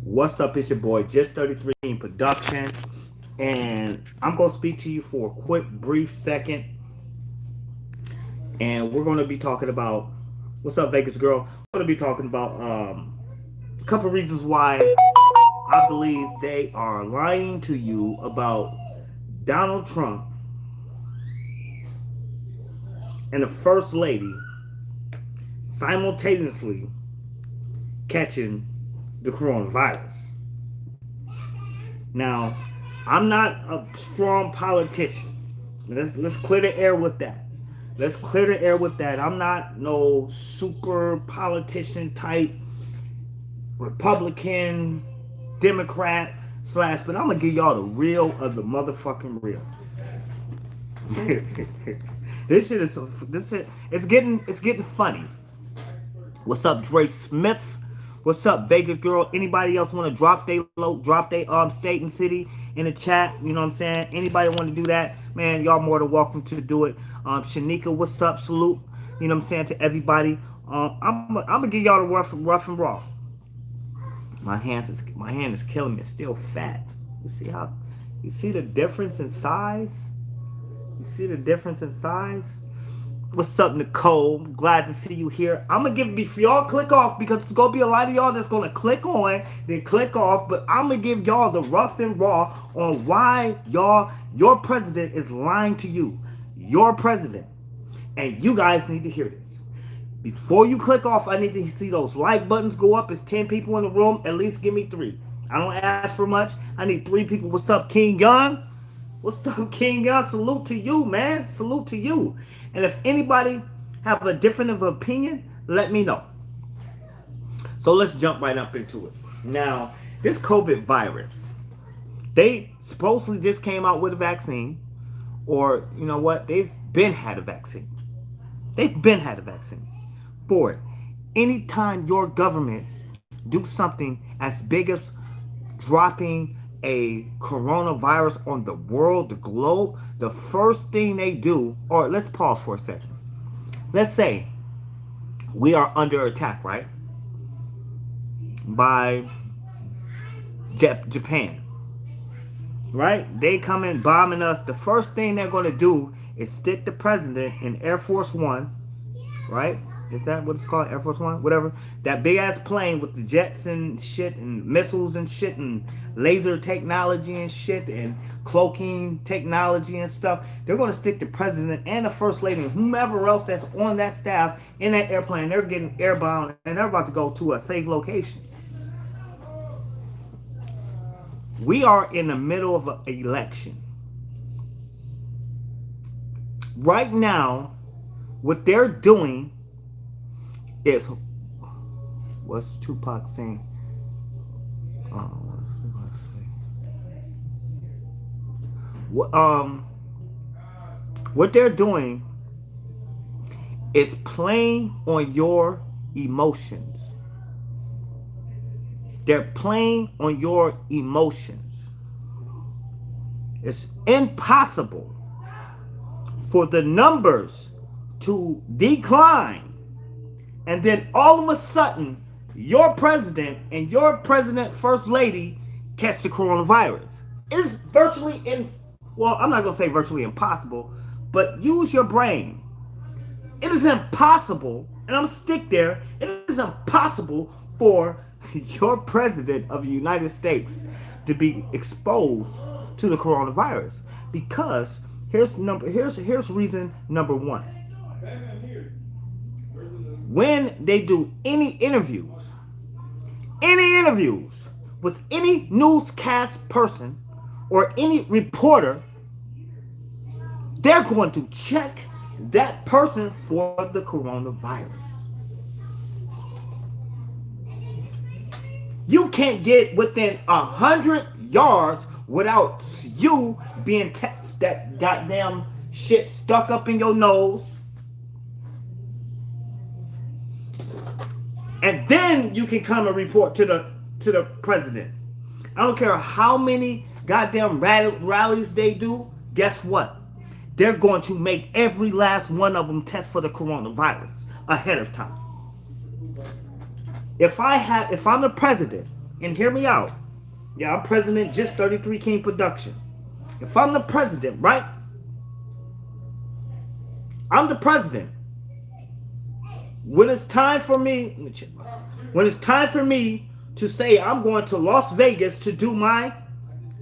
What's up? It's your boy, Just 33 in production, and I'm gonna speak to you for a quick, brief second, and we're gonna be talking about what's up, Vegas girl. We're gonna be talking about a couple reasons why I believe they are lying to you about Donald Trump and the First Lady simultaneously catching the coronavirus. Now, I'm not a strong politician. Let's clear the air with that. Let's clear the air with that. I'm not no super politician type Republican, Democrat slash, but I'm gonna give y'all the real of the motherfucking real. It's getting funny. What's up, Dre Smith? What's up, Vegas girl? Anybody else want to drop they state and city in the chat? You know what I'm saying? Anybody want to do that? Man, y'all more than welcome to do it. Shanika, what's up? Salute. You know what I'm saying to everybody. I'm gonna give y'all the rough and raw. My hand is killing me. It's still fat. You see the difference in size? You see the difference in size? What's up, Nicole? Glad to see you here. I'm gonna give before y'all click off, because it's gonna be a lot of y'all that's gonna click on, then click off. But I'm gonna give y'all the rough and raw on why your president is lying to you. Your president. And you guys need to hear this. Before you click off, I need to see those like buttons go up. It's 10 people in the room. At least give me 3. I don't ask for much. I need 3 people. What's up, King Gun? What's up, King Gun? Salute to you, man. Salute to you. And if anybody have a different of opinion, let me know. So let's jump right up into it. Now, this COVID virus, they supposedly just came out with a vaccine, or you know what? They've been had a vaccine. They've been had a vaccine for it. Anytime your government do something as big as dropping a coronavirus on the world, the globe, the first thing they do, or let's pause for a second. Let's say we are under attack, right? By Japan, right? They come in bombing us. The first thing they're going to do is stick the president in Air Force One, right? Is that what it's called? Air Force One? Whatever. That big ass plane with the jets and shit and missiles and shit and laser technology and shit and cloaking technology and stuff. They're going to stick the president and the first lady and whomever else that's on that staff in that airplane. They're getting airbound and they're about to go to a safe location. We are in the middle of an election. Right now, what they're doing is, what's Tupac saying? What they're doing is playing on your emotions. They're playing on your emotions. It's impossible for the numbers to decline, and then all of a sudden, your president and your president first lady catch the coronavirus. It's virtually well, I'm not going to say virtually impossible, but use your brain. It is impossible, and I'm going to stick there, it is impossible for your president of the United States to be exposed to the coronavirus, because here's reason number 1. When they do any interviews with any newscast person or any reporter, they're going to check that person for the coronavirus. You can't get within 100 yards without you being that goddamn shit stuck up in your nose. And then you can come and report to the president. I don't care how many goddamn rallies they do. Guess what? They're going to make every last one of them test for the coronavirus ahead of time. If I'm the president And hear me out. Yeah, I'm president, just 33 King Production. If I'm the president, right? I'm the president. When it's time for me, when it's time for me to say I'm going to Las Vegas to do my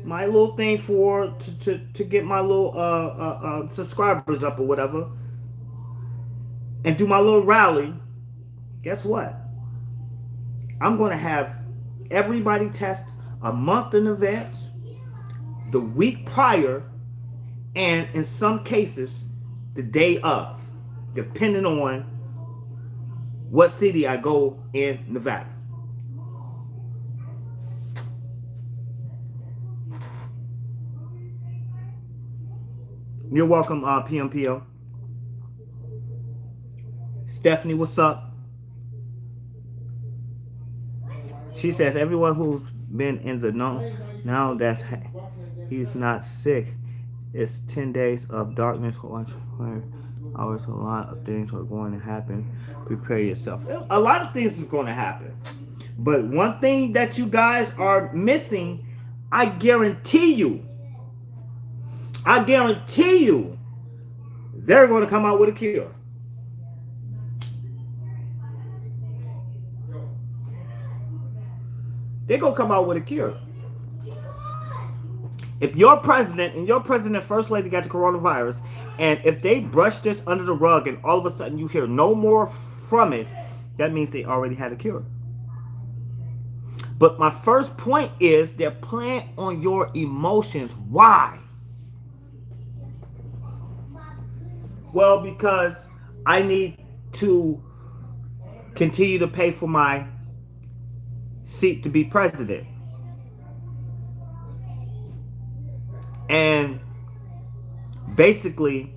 little thing for to get my little subscribers up or whatever, and do my little rally, guess what? I'm going to have everybody test a month in advance, the week prior, and in some cases, the day of, depending on what city I go in Nevada. You're welcome, PMPO. Stephanie, what's up? She says everyone who's been in the know now that he's not sick. It's 10 days of darkness. Watch where hours. A lot of things are going to happen. Prepare yourself. A lot of things is going to happen. But one thing that you guys are missing, I guarantee you, they're going to come out with a cure. They're going to come out with a cure. If your president and your president first lady got the coronavirus, and if they brush this under the rug and all of a sudden you hear no more from it, that means they already had a cure. But my first point is they're playing on your emotions. Why? Well, because I need to continue to pay for my seat to be president. And basically,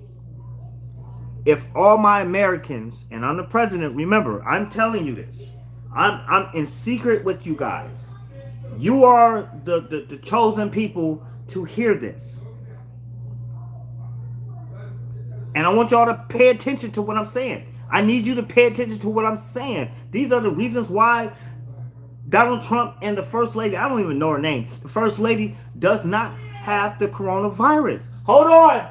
if all my Americans, and I'm the president, remember, I'm telling you this. I'm in secret with you guys. You are the chosen people to hear this. And I want y'all to pay attention to what I'm saying. I need you to pay attention to what I'm saying. These are the reasons why Donald Trump and the First Lady, I don't even know her name, the First Lady does not have the coronavirus. Hold on.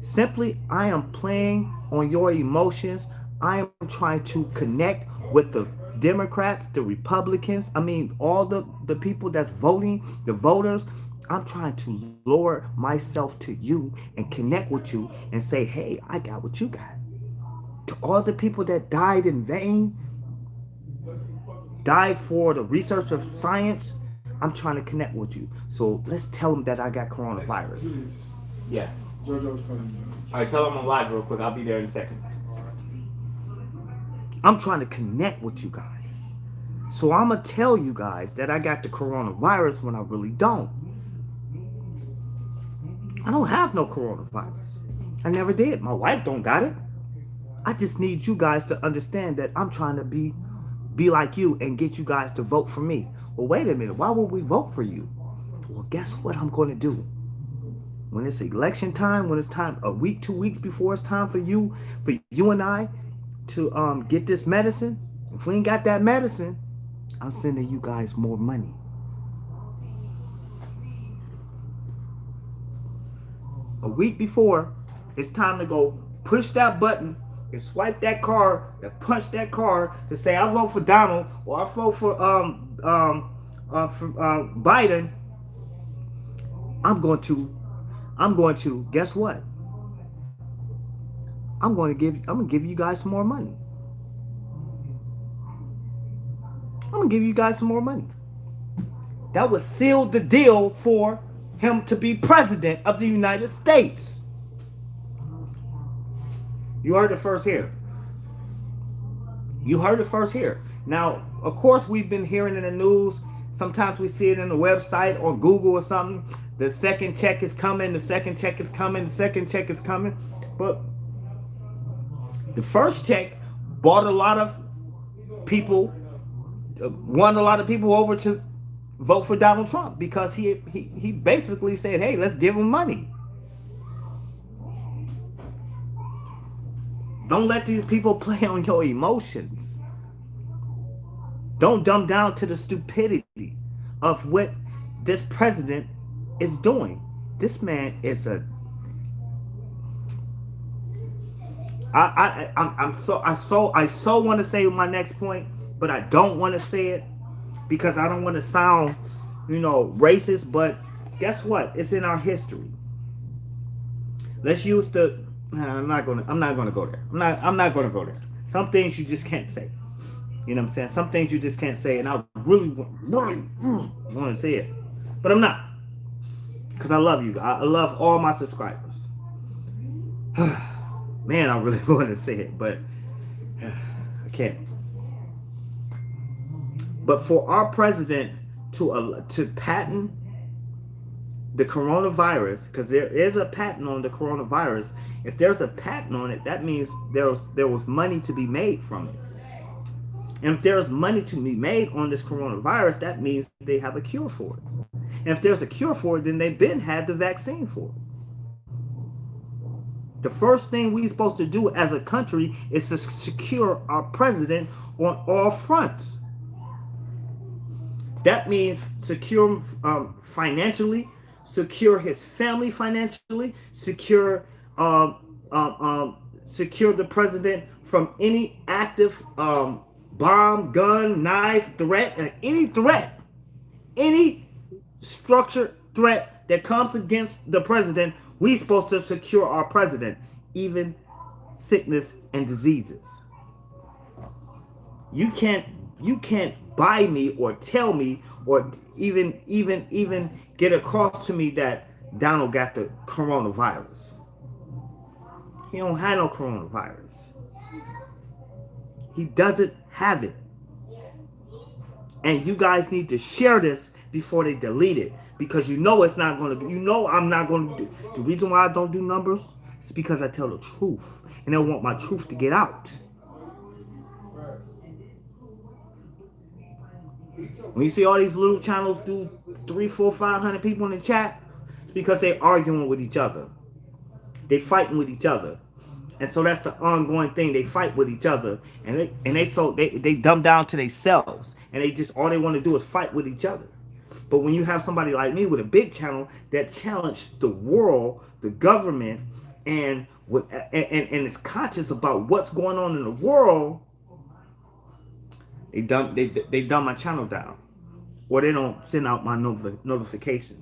Simply, I am playing on your emotions. I am trying to connect with the Democrats, the Republicans, all the people that's voting, the voters. I'm trying to lower myself to you and connect with you and say, hey, I got what you got. To all the people that died in vain, died for the research of science, I'm trying to connect with you. So let's tell them that I got coronavirus. Yeah. JoJo's coming. All right, tell them I'm live real quick. I'll be there in a second. I'm trying to connect with you guys. So I'm going to tell you guys that I got the coronavirus when I really don't. I don't have no coronavirus. I never did. My wife don't got it. I just need you guys to understand that I'm trying to be like you and get you guys to vote for me. Well, wait a minute. Why would we vote for you? Well, guess what I'm going to do? When it's election time, when it's time, a week, 2 weeks before it's time for you and I to get this medicine, if we ain't got that medicine, I'm sending you guys more money. A week before, it's time to go push that button and swipe that card, and punch that card to say I vote for Donald or I vote for Biden. I'm going to guess what? I'm gonna give you guys some more money. I'm gonna give you guys some more money. That would seal the deal for him to be president of the United States. You heard it first here. You heard it first here. Now, of course, we've been hearing in the news. Sometimes we see it in the website or Google or something. The second check is coming. The second check is coming. The second check is coming. But the first check brought a lot of people, won a lot of people over to vote for Donald Trump because he basically said, hey, let's give him money. Don't let these people play on your emotions. Don't dumb down to the stupidity of what this president is doing. This man is a I so want to say my next point, but I don't want to say it because I don't want to sound, racist. But guess what? It's in our history. Let's use the. I'm not gonna. I'm not gonna go there. I'm not gonna go there. Some things you just can't say. You know what I'm saying? Some things you just can't say, and I really want to say it, but I'm not because I love you. I love all my subscribers. Man, I really want to say it, but I can't. But for our president to patent the coronavirus, because there is a patent on the coronavirus. If there's a patent on it, that means there was money to be made from it. And if there's money to be made on this coronavirus, that means they have a cure for it. And if there's a cure for it, then they've been had the vaccine for it. The first thing we're supposed to do as a country is to secure our president on all fronts. That means secure financially, secure his family financially, secure the president from any active bomb, gun, knife threat, any structured threat that comes against the president. We supposed to secure our president, even sickness and diseases. You can't buy me or tell me or even get across to me that Donald got the coronavirus. He don't have no coronavirus. He doesn't have it. And you guys need to share this before they delete it. Because it's not going to be, I'm not going to do. The reason why I don't do numbers is because I tell the truth. And I want my truth to get out. When you see all these little channels do 300, 400, 500 people in the chat, it's because they arguing with each other. They fighting with each other. And so that's the ongoing thing. They fight with each other. And they dumb down to themselves. And all they want to do is fight with each other. But when you have somebody like me with a big channel that challenged the world, the government, and is conscious about what's going on in the world, they dumb my channel down, or they don't send out my notifications.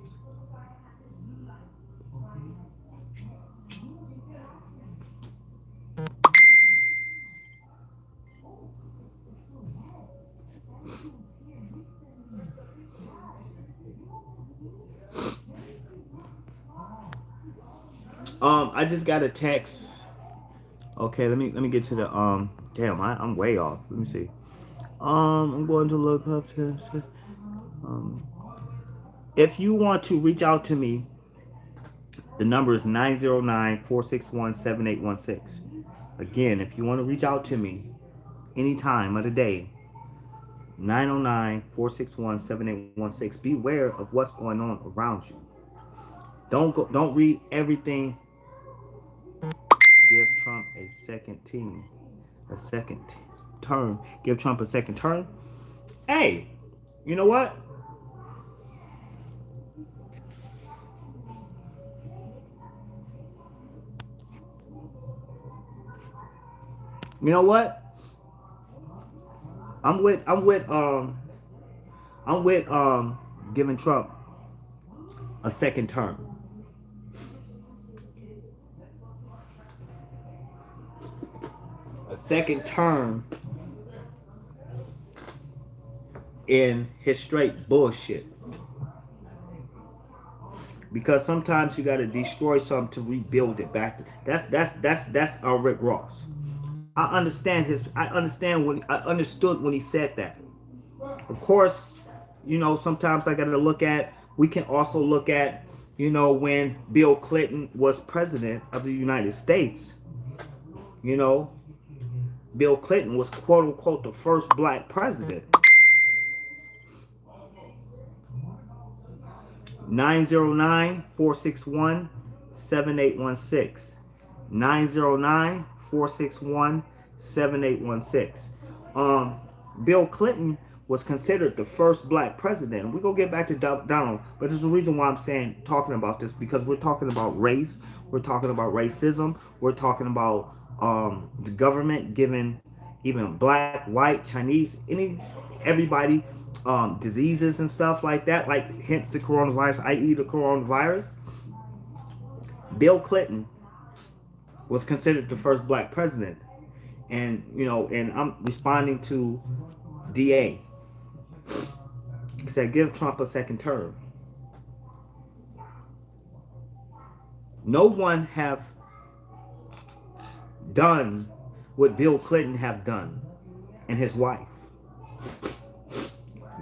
I just got a text. Okay, let me get to the damn, I'm way off. Let me see. I'm going to look up to if you want to reach out to me, the number is 909-461-7816. Again, if you want to reach out to me any time of the day, 909-461-7816. Beware of what's going on around you. Don't read everything. Give Trump a second term. Give Trump a second term. Hey, you know what? You know what? I'm with giving Trump a second term. A second term in his straight bullshit. Because sometimes you gotta destroy something to rebuild it back. That's our Rick Ross. I understood when he said that. Of course, sometimes I gotta we can also look at, when Bill Clinton was president of the United States. Bill Clinton was quote unquote the first black president. 909-461-7816. 909-461-7816. Bill Clinton was considered the first black president. We're going to get back to Donald, but there's a reason why I'm saying, talking about this, because we're talking about race, we're talking about racism, we're talking about the government giving even black, white, Chinese, everybody diseases and stuff like that, like hence the coronavirus, i.e. the coronavirus. Bill Clinton was considered the first black president. And, and I'm responding to DA. He said, give Trump a second term. No one have done what Bill Clinton have done and his wife.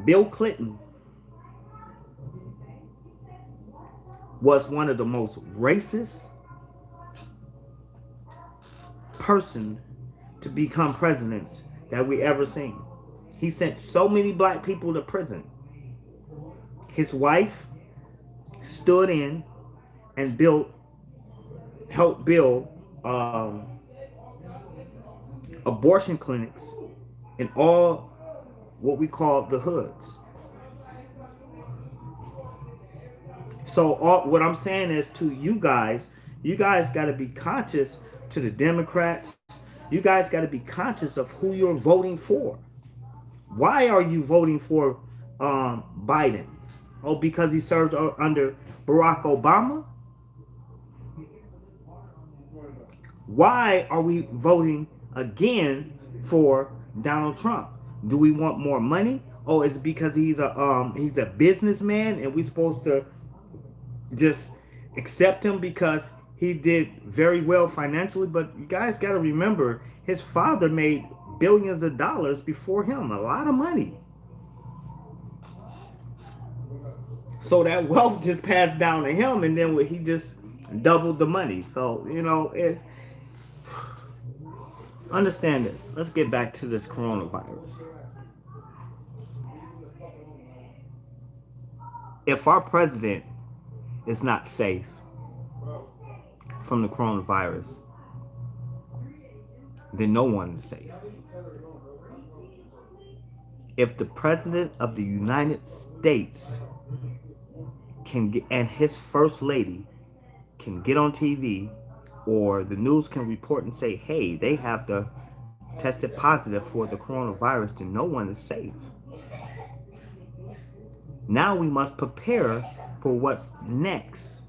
Bill Clinton was one of the most racist person to become presidents that we ever seen. He sent so many black people to prison. His wife stood in and helped build abortion clinics in all what we call the hoods. So what I'm saying is to you guys got to be conscious, to the Democrats, you guys got to be conscious of who you're voting for. Why are you voting for Biden? Oh, because he served under Barack Obama? Why are we voting again for Donald Trump? Do we want more money? Oh, it's because he's a businessman and we're supposed to just accept him because he did very well financially? But you guys got to remember, his father made billions of dollars before him, a lot of money. So that wealth just passed down to him, and then he just doubled the money. So, it's, understand this. Let's get back to this coronavirus. If our president is not safe from the coronavirus, then no one is safe. If the president of the United States can get, and his first lady can get on TV, or the news can report and say, hey, they have tested positive for the coronavirus, then no one is safe. Now we must prepare for what's next.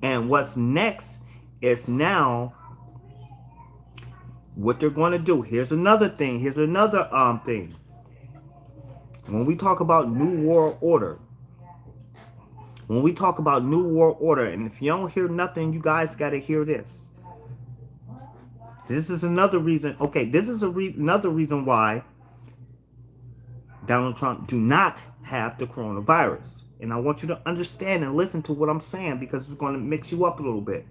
And what's next is now what they're going to do. Here's another thing. Here's another thing. When we talk about New World Order, and if you don't hear nothing, you guys got to hear this. This is another reason. Okay, this is another reason why Donald Trump do not have the coronavirus. And I want you to understand and listen to what I'm saying, because it's going to mix you up a little bit.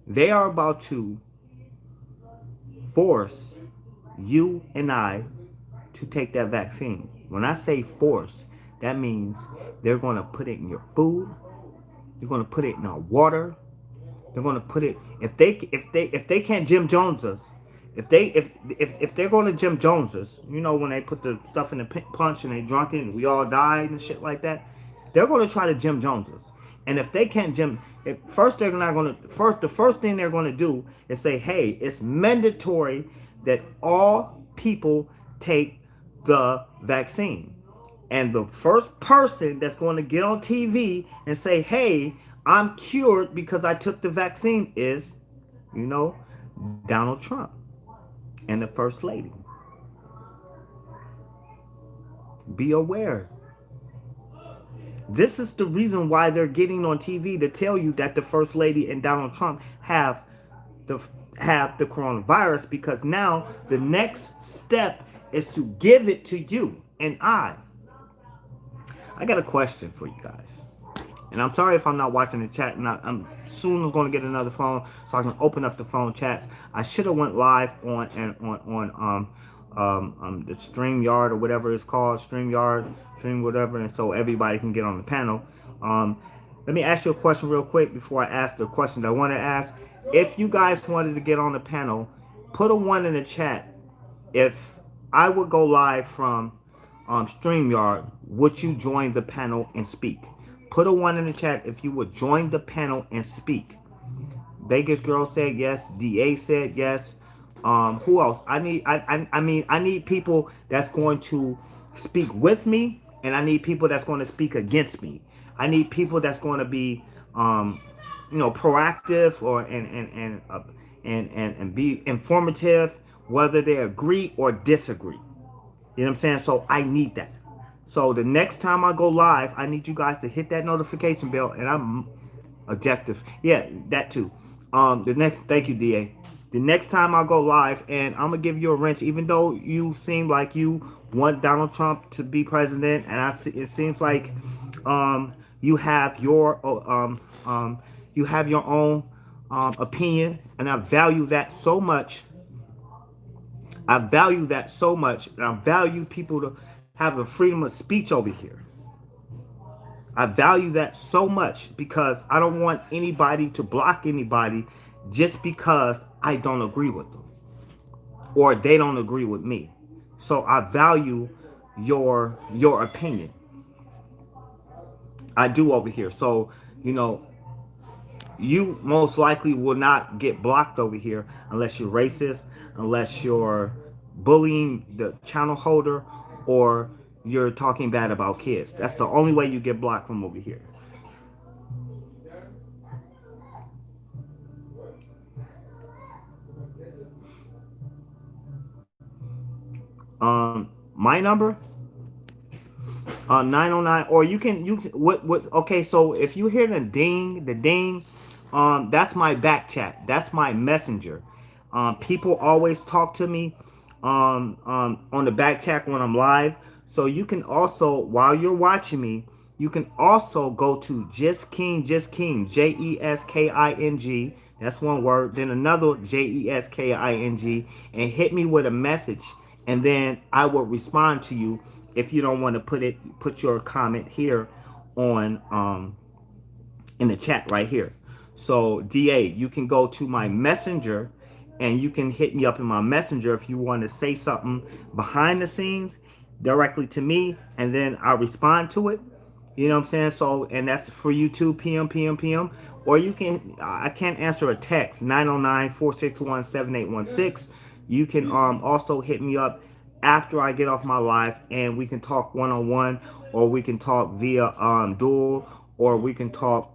They are about to force you and I to take that vaccine. When I say force, that means they're going to put it in your food. They're going to put it in our water. They're going to put it, if they can't Jim Jones us, if they're going to Jim Jones us, when they put the stuff in the punch and they drunk it and we all died and shit like that, they're going to try to Jim Jones us. And if they can't the first thing they're going to do is say, hey, it's mandatory that all people take the vaccine. And the first person that's going to get on TV and say, hey, I'm cured because I took the vaccine is, Donald Trump and the First Lady. Be aware. This is the reason why they're getting on TV to tell you that the First Lady and Donald Trump have the coronavirus, because now the next step is to give it to you and I got a question for you guys. And I'm sorry if I'm not watching the chat. I'm soon going to get another phone so I can open up the phone chats. I should have went live on the StreamYard or whatever it's called, StreamYard, Stream whatever, and so everybody can get on the panel. Let me ask you a question real quick before I ask the question that I want to ask. If you guys wanted to get on the panel, put a one in the chat. If I would go live from StreamYard, would you join the panel and speak? Put a one in the chat if you would join the panel and speak. Vegas girl said yes. Da said yes. Who else? I need people that's going to speak with me, and I need people that's going to speak against me. I need people that's going to be, proactive or and be informative, whether they agree or disagree. You know what I'm saying? So I need that. So the next time I go live, I need you guys to hit that notification bell, and I'm objective. Yeah, that too. The next, thank you, Da. The next time I go live, and I'm gonna give you a wrench, even though you seem like you want Donald Trump to be president, and it seems like you have your own opinion, and I value that so much. I value that so much, and I value people to have a freedom of speech over here. I value that so much because I don't want anybody to block anybody just because I don't agree with them or they don't agree with me. So I value your opinion. I do over here. So, you know, you most likely will not get blocked over here unless you're racist, unless you're bullying the channel holder, or you're talking bad about kids. That's the only way you get blocked from over here. My number 909, or you can what okay, so if you hear the ding, that's my back chat, that's my messenger. People always talk to me on the back chat when I'm live. So you can also, while you're watching me, you can also go to just King, JESKING. That's one word. Then another JESKING, and hit me with a message, and then I will respond to you. If you don't want to put your comment here on in the chat right here. So Da, you can go to my messenger and you can hit me up in my messenger if you want to say something behind the scenes directly to me, and then I'll respond to it. You know what I'm saying? So, and that's for you too, PM. Or you can, I can't answer a text, 909-461-7816. You can also hit me up after I get off my live, and we can talk one on one, or we can talk via dual, or we can talk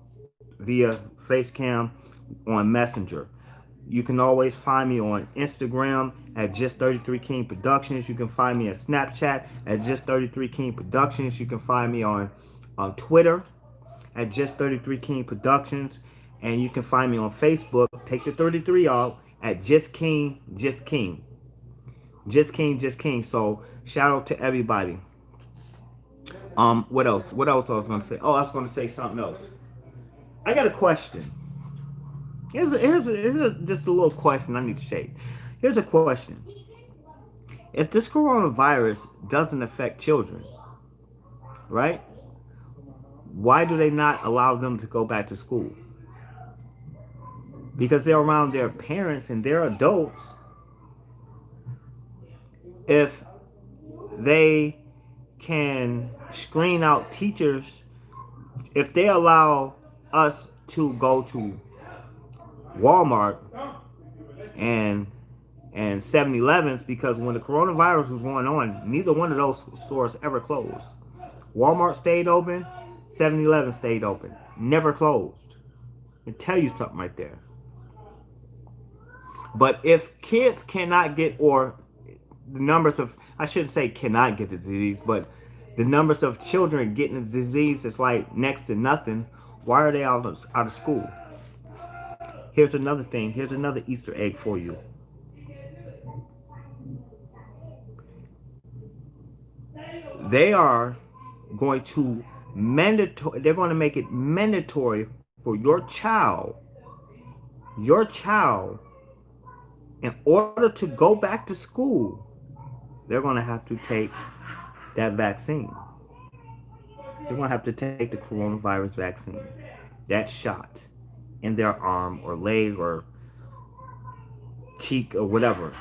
via Facecam on Messenger. You can always find me on Instagram at just 33 King Productions. You can find me at Snapchat at just 33 King Productions. You can find me on Twitter at just 33 King Productions, and you can find me on Facebook. Take the 33 off at just King. So shout out to everybody. What else? What else I was gonna say? Oh, I was gonna say something else. I got a question. Here's just a little question I need to shake. Here's a question. If this coronavirus doesn't affect children, right? Why do they not allow them to go back to school? Because they're around their parents and they're adults. If they can screen out teachers, if they allow us to go to Walmart and 7-Elevens, because when the coronavirus was going on, neither one of those stores ever closed. Walmart stayed open, 7-Eleven stayed open, never closed. I tell you something right there. But if kids cannot get, or the numbers of, I shouldn't say cannot get the disease, but the numbers of children getting the disease is like next to nothing, why are they out of school? Here's another thing. Here's another Easter egg for you. They are going to they're going to make it mandatory for your child, in order to go back to school, they're going to have to take that vaccine. They're going to have to take the coronavirus vaccine. that shot in their arm or leg or cheek or whatever.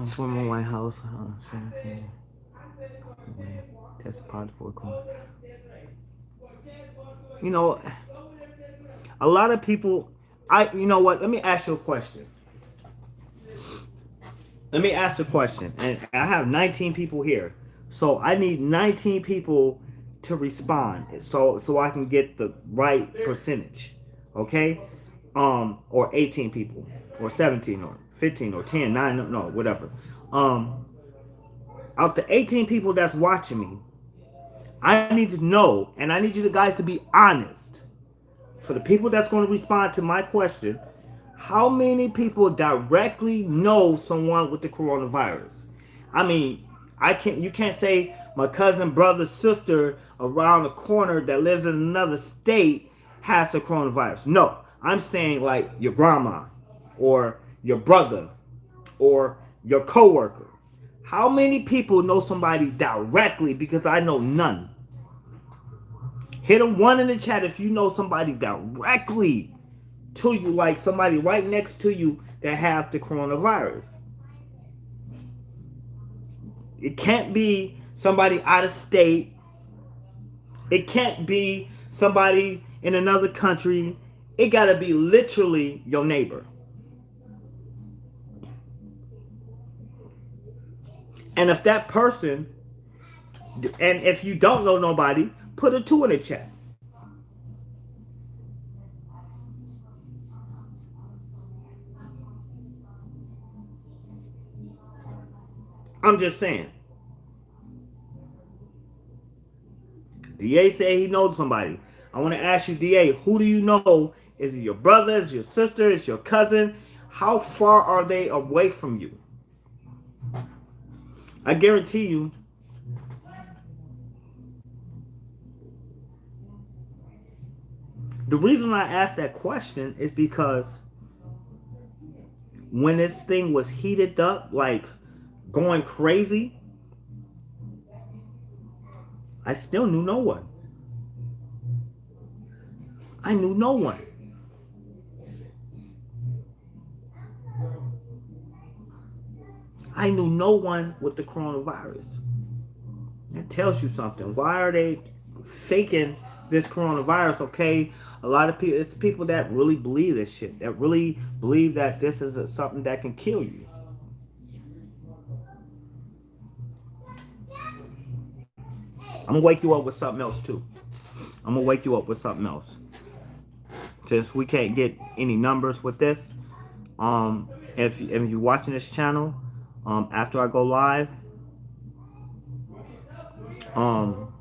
Former White House tested positive for corona. You know, a lot of people. You know what? Let me ask you a question. Let me ask a question. And I have 19 people here, so I need 19 people to respond, so I can get the right percentage. Okay, or 18 people, or 17, or 15, or 10, 9, no, whatever. Um, Out the 18 people that's watching me, I need to know, and I need you guys to be honest. For the people that's going to respond to my question, how many people directly know someone with the coronavirus? I mean, you can't say my cousin, brother, sister around the corner that lives in another state has the coronavirus. No, I'm saying like your grandma or your brother or your coworker. How many people know somebody directly? Because I know none. Hit a one in the chat if you know somebody directly to you, like somebody right next to you that have the coronavirus. It can't be somebody out of state. It can't be somebody in another country. It gotta be literally your neighbor. And if that person, and if you don't know nobody, put a two in the chat. I'm just saying. DA said he knows somebody. I want to ask you, DA, who do you know? Is it your brother? Is it your sister? Is it your cousin? How far are they away from you? I guarantee you, the reason I asked that question is because when this thing was heated up, like going crazy, I still knew no one. I knew no one. I knew no one with the coronavirus. That tells you something. Why are they faking this coronavirus? Okay, a lot of people, it's the people that really believe this shit, that really believe that this is something that can kill you. I'm gonna wake you up with something else too. I'm gonna wake you up with something else. Since we can't get any numbers with this, if you're watching this channel, after I go live, um,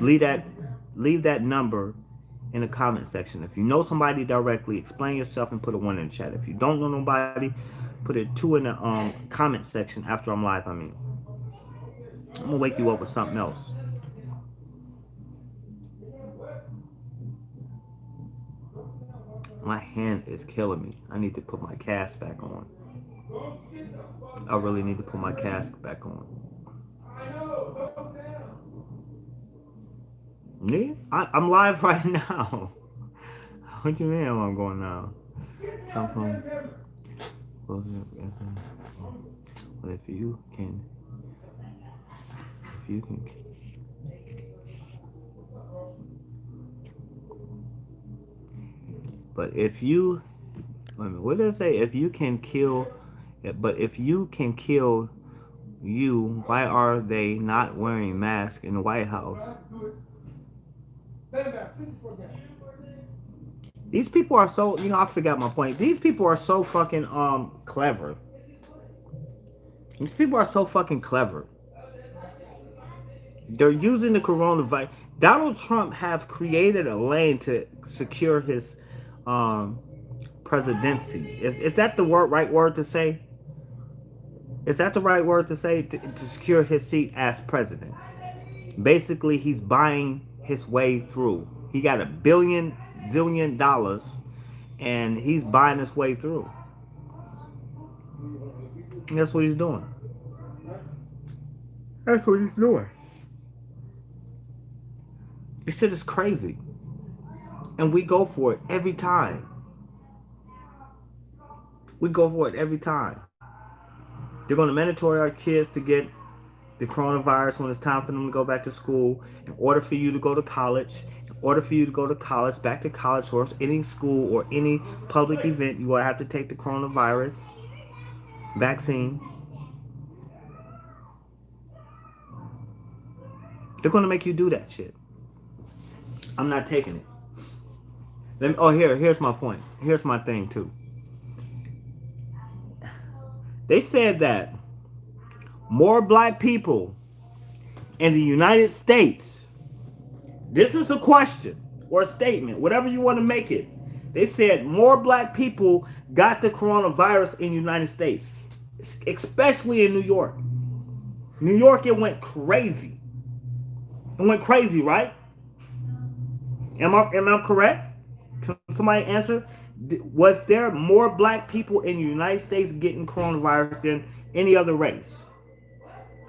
leave that leave that number in the comment section. If you know somebody directly, explain yourself and put a one in the chat. If you don't know nobody, put a two in the comment section after I'm live. I mean, I'm gonna wake you up with something else. My hand is killing me. I need to put my cast back on. I really need to put my cast back on. Me? I'm live right now. What you mean I'm going now? Something. Well, if you can, if you can. But if you, wait a minute, what did it say? If you can kill, but if you can kill you, why are they not wearing masks in the White House? These people are so, I forgot my point. These people are so fucking clever. These people are so fucking clever. They're using the coronavirus. Donald Trump have created a lane to secure his presidency. Is that the right word to say? Is that the right word to say to secure his seat as president? Basically, he's buying his way through. He got $1 billion, and he's buying his way through. And that's what he's doing. That's what he's doing. This shit is crazy. And we go for it every time. We go for it every time. They're going to mandatory our kids to get the coronavirus when it's time for them to go back to school. In order for you to go to college, in order for you to go to college, back to college, or any school or any public event, you will have to take the coronavirus vaccine. They're going to make you do that shit. I'm not taking it. Here's my point. Here's my thing too. They said that more black people in the United States. This is a question or a statement, whatever you want to make it. They said more black people got the coronavirus in the United States, especially in New York. New York, it went crazy. It went crazy, right? Am I correct? Can somebody answer? Was there more black people in the United States getting coronavirus than any other race?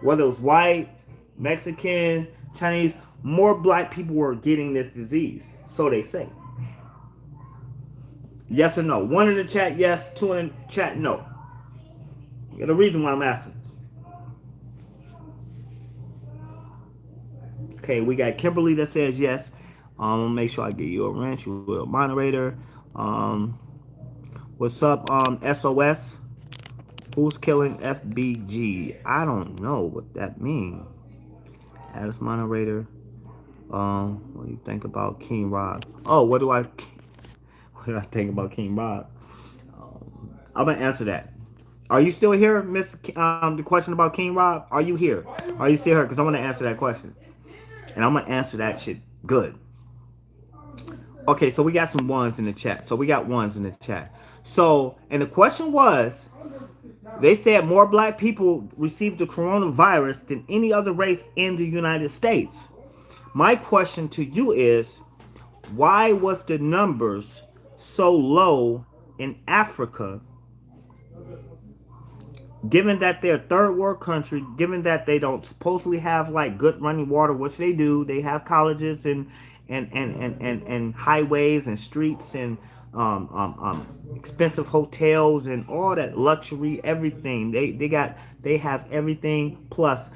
Whether it was white, Mexican, Chinese, more black people were getting this disease. So they say. Yes or no? One in the chat, yes. Two in the chat, no. The reason why I'm asking this. Okay, we got Kimberly that says yes. I'm gonna make sure I get you a wrench, you a moderator. What's up, SOS? Who's killing FBG? I don't know what that means. As moderator. What do you think about King Rob? Oh, what do I think about King Rob? I'm gonna answer that. Are you still here, Miss? The question about King Rob. Are you here? Are you still here? Because I'm gonna answer that question, and I'm gonna answer that shit good. Okay, so we got some ones in the chat. So, and the question was, they said more black people received the coronavirus than any other race in the United States. My question to you is, why was the numbers so low in Africa, given that they're a third world country, given that they don't supposedly have like good running water, which they do. They have colleges and highways and streets and expensive hotels and all that luxury, everything. They have everything plus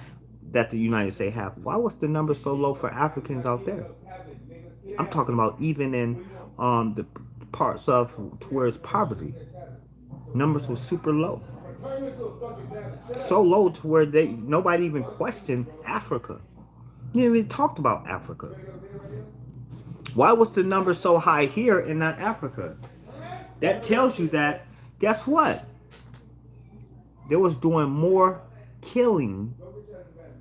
that the United States have. Why was the number so low for Africans out there? I'm talking about even in the parts of towards poverty. Numbers were super low. So low to where nobody even questioned Africa. You didn't even talked about Africa. Why was the number so high here and not Africa? That tells you that, guess what? They was doing more killing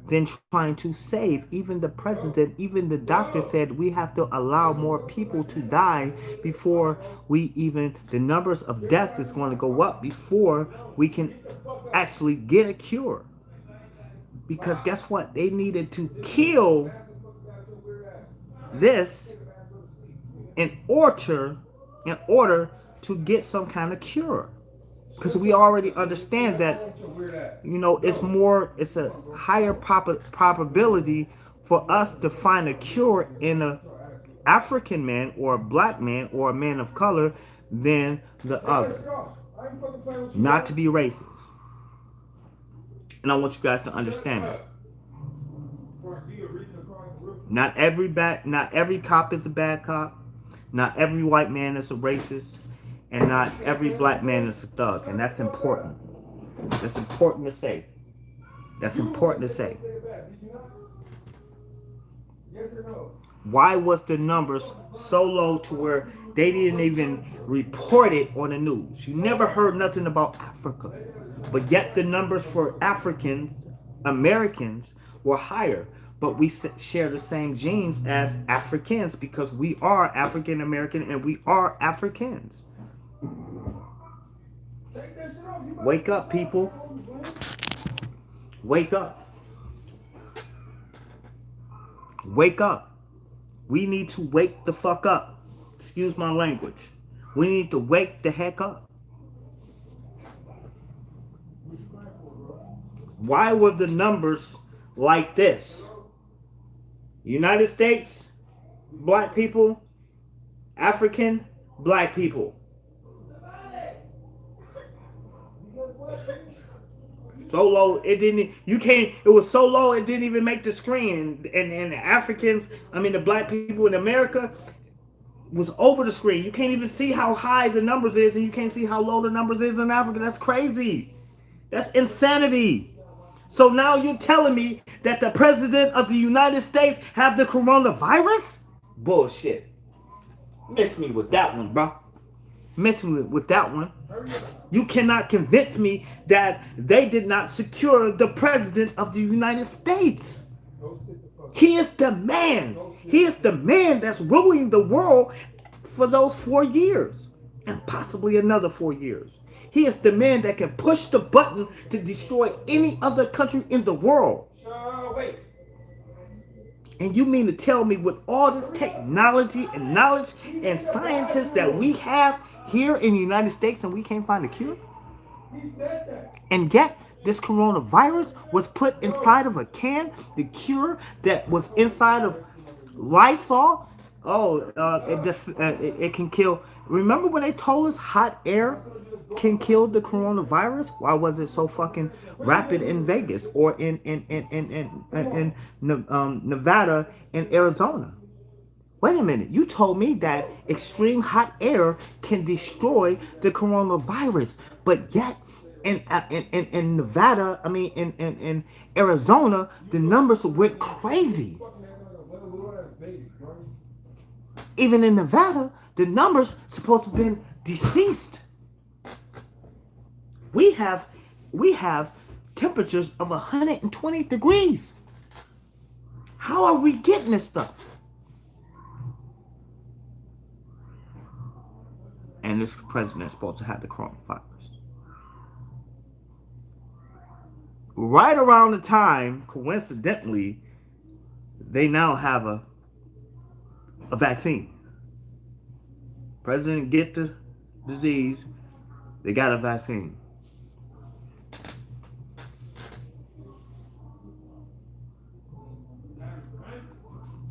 than trying to save. Even the president, even the doctor said we have to allow more people to die before the numbers of death is going to go up before we can actually get a cure. Because guess what? They needed to kill this in order to get some kind of cure. Because we already understand that, it's a higher probability for us to find a cure in a African man or a black man or a man of color than the other. Not to be racist. And I want you guys to understand that. Not every cop is a bad cop. Not every white man is a racist. And not every black man is a thug. And that's important. That's important to say. Why was the numbers so low to where they didn't even report it on the news? You never heard nothing about Africa. But yet the numbers for Americans were higher. But we share the same genes as Africans because we are African American and we are Africans. Wake up, people. Wake up. Wake up. We need to wake the fuck up. Excuse my language. We need to wake the heck up. Why were the numbers like this? United States, black people, African black people. So low it didn't. You can't. It was so low it didn't even make the screen. And the Africans, I mean the black people in America, was over the screen. You can't even see how high the numbers is, and you can't see how low the numbers is in Africa. That's crazy. That's insanity. So now you're telling me that the president of the United States have the coronavirus? Bullshit. Miss me with that one, bro. Miss me with that one. You cannot convince me that they did not secure the president of the United States. He is the man. He is the man that's ruling the world for those 4 years and possibly another 4 years. He is the man that can push the button to destroy any other country in the world. Wait. And you mean to tell me with all this technology and knowledge and scientists that we have here in the United States and we can't find a cure? And yet, this coronavirus was put inside of a can. The cure that was inside of Lysol. Oh, it can kill. Remember when they told us hot air can kill the coronavirus? Why was it so fucking rapid in Vegas or in Nevada and Arizona? Wait a minute. You told me that extreme hot air can destroy the coronavirus, but yet in Nevada, I mean in Arizona, the numbers went crazy. Even in Nevada, the numbers supposed to have been deceased. We have temperatures of 120 degrees. How are we getting this stuff? And this president is supposed to have the coronavirus. Right around the time, coincidentally, they now have a vaccine. President get the disease, they got a vaccine.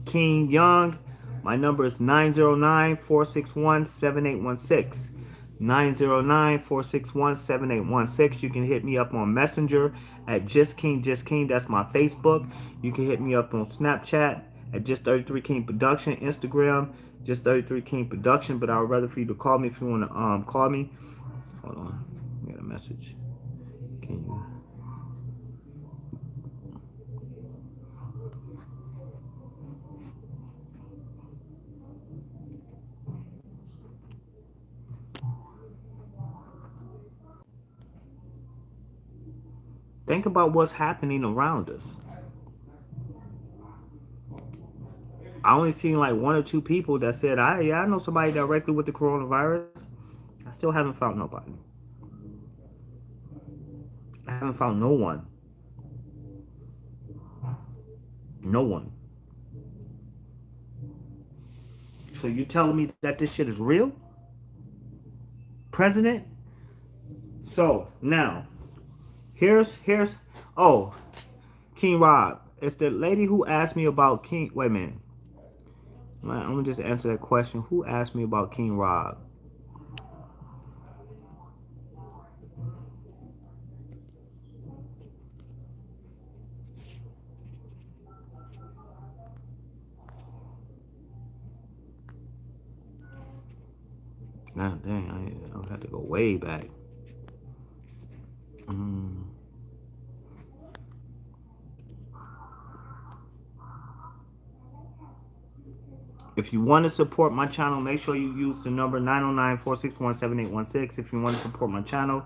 King Young, my number is 909-461-7816. 909-461-7816. You can hit me up on Messenger at Just King. That's my Facebook. You can hit me up on Snapchat at Just 33 King Production. Instagram, Just 33 King Production. But I would rather for you to call me if you want to call me. Hold on. I got a message. Can you... Think about what's happening around us. I only seen like one or two people that said, I know somebody directly with the coronavirus. I still haven't found nobody. I haven't found no one. No one. So you telling me that this shit is real? President? So now, Here's King Rob. It's the lady who asked me about King. Wait a minute. I'm gonna just answer that question. Who asked me about King Rob? Nah, dang, I have to go way back. If you want to support my channel, make sure you use the number 909-461-7816. If you want to support my channel,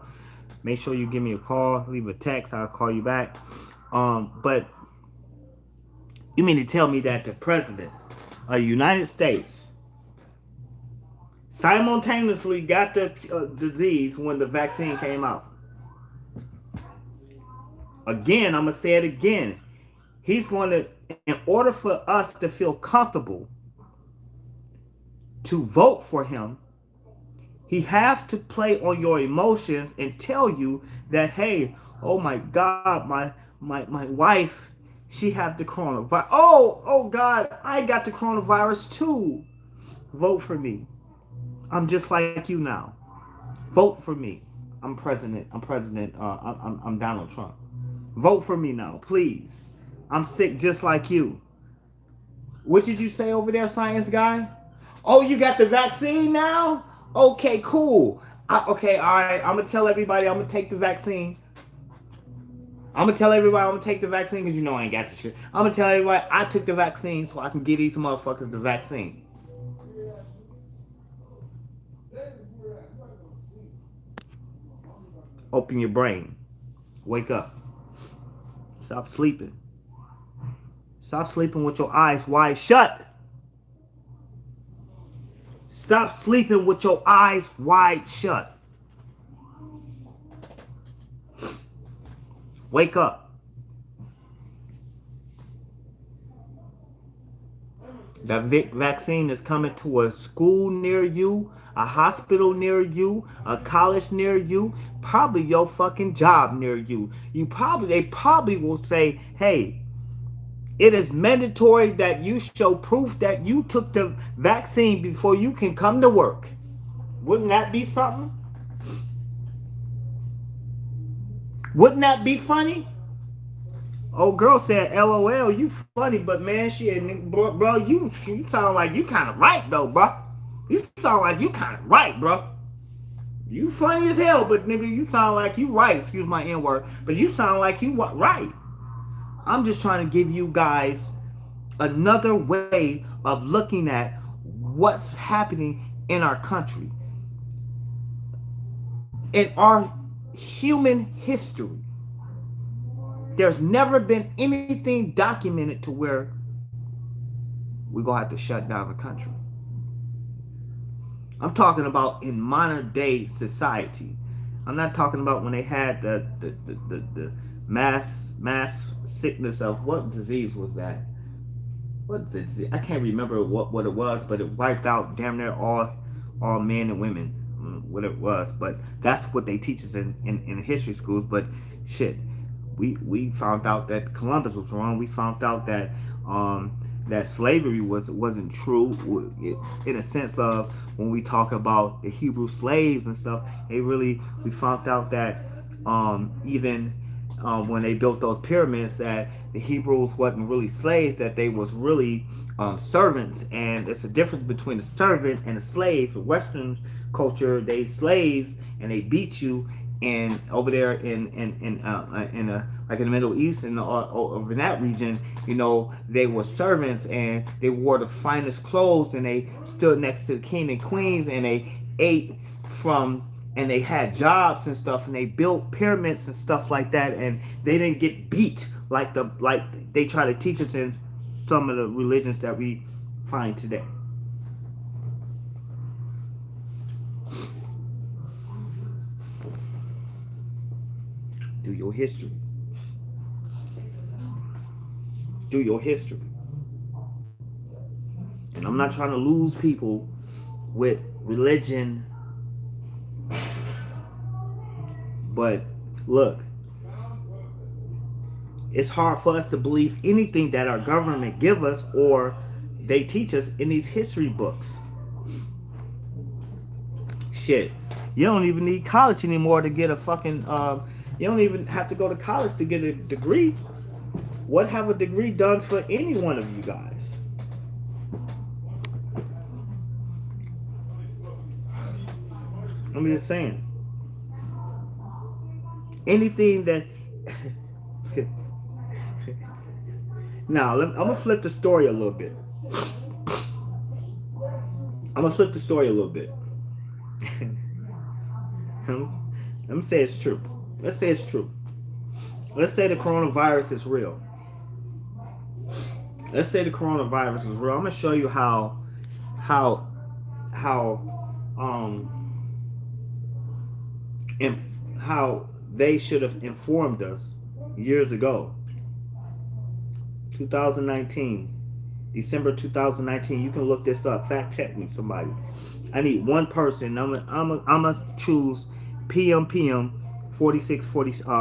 make sure you give me a call, leave a text, I'll call you back. But you mean to tell me that the president of the United States simultaneously got the disease when the vaccine came out? Again, I'm going to say it again. He's going to, in order for us to feel comfortable to vote for him, he have to play on your emotions and tell you that, hey, oh my God, my wife, She have the coronavirus. Oh God, I got the coronavirus too. Vote for me. I'm just like you now. Vote for me. I'm president. I'm president. I'm Donald Trump. Vote for me now, please. I'm sick just like you. What did you say over there, science guy? Oh, you got the vaccine now? Okay, cool. Okay, all right. I'm gonna tell everybody I'm gonna take the vaccine. I'm gonna tell everybody I'm gonna take the vaccine because you know I ain't got the shit. I'm gonna tell everybody I took the vaccine so I can get these motherfuckers the vaccine. Open your brain. Wake up. Stop sleeping. Stop sleeping with your eyes wide shut. Stop sleeping with your eyes wide shut. Wake up. That vaccine is coming to a school near you, a hospital near you, a college near you, probably your fucking job near you. They probably will say, hey, it is mandatory that you show proof that you took the vaccine before you can come to work. Wouldn't that be something? Wouldn't that be funny? Old girl said, LOL, you funny, but man, bro, you sound like you kind of right, though, bro. You sound like you kind of right, bro. You funny as hell, but nigga, you sound like you right. Excuse my N-word, but you sound like you right. I'm just trying to give you guys another way of looking at what's happening in our country. In our human history, there's never been anything documented to where we're going to have to shut down the country. I'm talking about in modern day society. I'm not talking about when they had the mass sickness of, what disease was that? What disease? I can't remember what it was, but it wiped out damn near all men and women, what it was. But that's what they teach us in history schools. But shit, we found out that Columbus was wrong. We found out that that slavery wasn't true in a sense of when we talk about the Hebrew slaves and stuff. We found out that even when they built those pyramids, that the Hebrews wasn't really slaves, that they was really servants. And there's a difference between a servant and a slave. In Western culture, they slaves and they beat you. And over there in like in the Middle East and over in that region, you know, they were servants and they wore the finest clothes and they stood next to the king and queens and they ate from, and they had jobs and stuff, and they built pyramids and stuff like that, and they didn't get beat like they try to teach us in some of the religions that we find today. Do your history. Do your history. And I'm not trying to lose people with religion, but look, it's hard for us to believe anything that our government give us or they teach us in these history books. Shit, you don't even need college anymore to get a fucking you don't even have to go to college to get a degree. What have a degree done for any one of you guys? I'm just saying. Anything that... Now, I'm going to flip the story a little bit. I'm going to flip the story a little bit. Let me say it's true. Let's say it's true. Let's say the coronavirus is real. Let's say the coronavirus is real. I'm gonna show you how they should have informed us years ago. 2019, December 2019. You can look this up. Fact check me, somebody. I need one person. I'm gonna choose PM 46 46.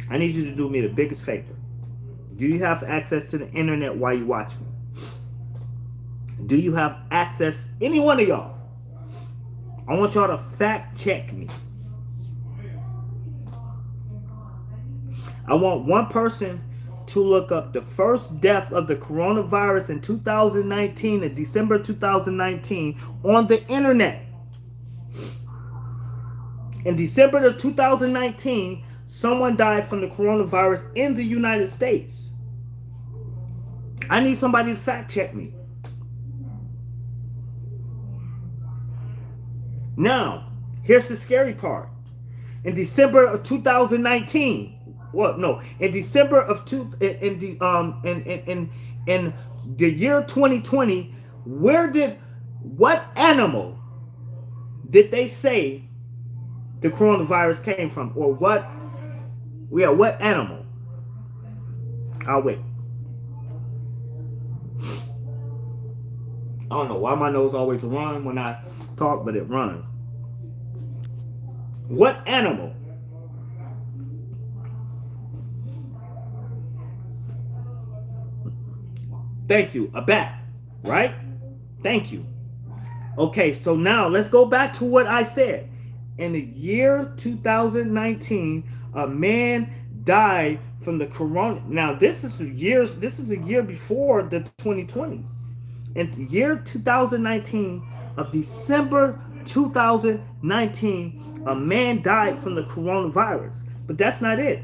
I need you to do me the biggest favor. Do you have access to the internet while you watch me? Do you have access, any one of y'all? I want y'all to fact check me. I want one person to look up the first death of the coronavirus in 2019, in December 2019, on the internet. In December of 2019, someone died from the coronavirus in the United States. I need somebody to fact check me. Now, here's the scary part. In December of 2019, in December of in the year 2020, what animal did they say the coronavirus came from, or what animal? I'll wait. I don't know why my nose always runs when I talk, but it runs. What animal? Thank you. A bat, right? Thank you. Okay, so now let's go back to what I said. In the year 2019, a man died from the corona. Now, this is a year before the 2020. In the year 2019, of December 2019, a man died from the coronavirus. But that's not it.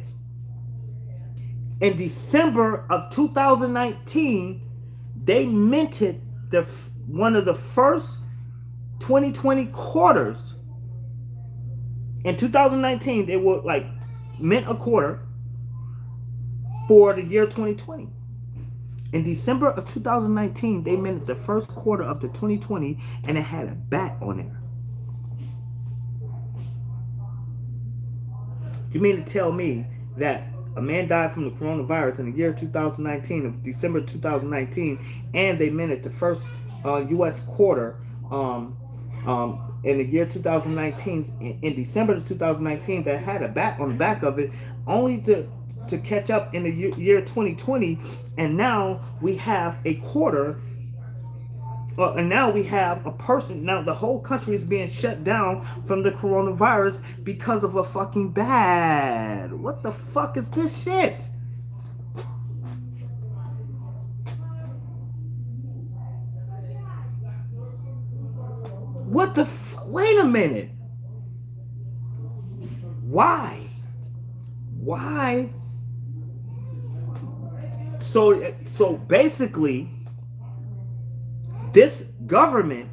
In December of 2019, they minted one of the first 2020 quarters. In 2019, they would mint a quarter for the year 2020. In December of 2019, they minted the first quarter of the 2020, and it had a bat on there. You mean to tell me that a man died from the coronavirus in the year 2019, of December 2019, and they minted the first U.S. quarter in the year 2019, in December of 2019, that had a bat on the back of it, only to catch up in the year 2020, and now we have a quarter, and now we have a person. Now the whole country is being shut down from the coronavirus because of a fucking bat. What the fuck is this shit? What the wait a minute. Why? So basically, this government,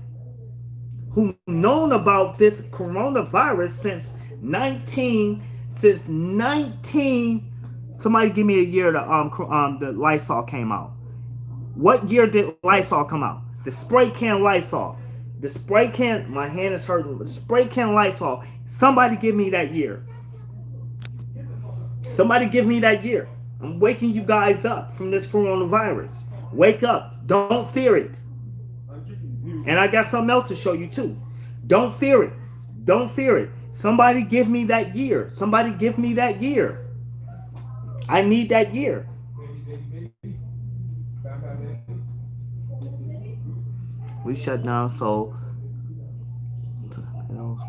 who known about this coronavirus since 19, somebody give me a year the Lysol came out. What year did Lysol come out? The spray can Lysol. The spray can, my hand is hurting, but spray can Lysol. Somebody give me that year. Somebody give me that year. I'm waking you guys up from this coronavirus. Wake up. Don't fear it. And I got something else to show you too. Don't fear it. Don't fear it. Somebody give me that year. Somebody give me that year. I need that year. We shut down so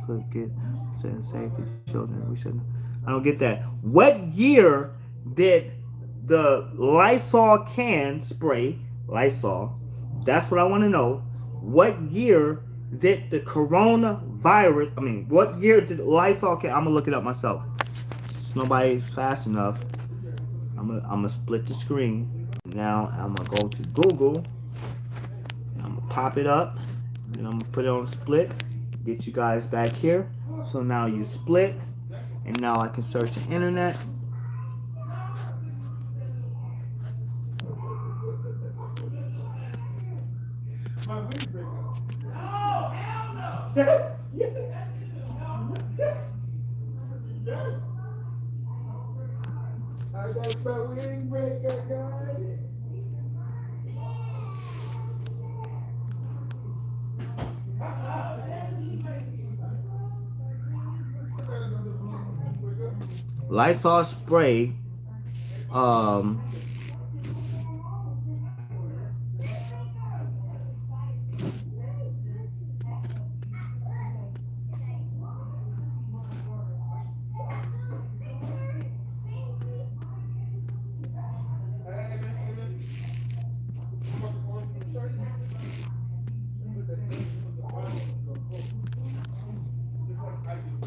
could get safety children. We shouldn't. I don't get that. What year did the Lysol can spray, Lysol, that's what I want to know. What year did the coronavirus, what year did Lysol can, I'm going to look it up myself. Since nobody's fast enough, I'm going to split the screen. Now I'm going to go to Google. I'm going to pop it up. And I'm going to put it on split. Get you guys back here. So now you split. And now I can search the internet. Yes, yes. I got my windbreaker, guys. Lysol spray. Um,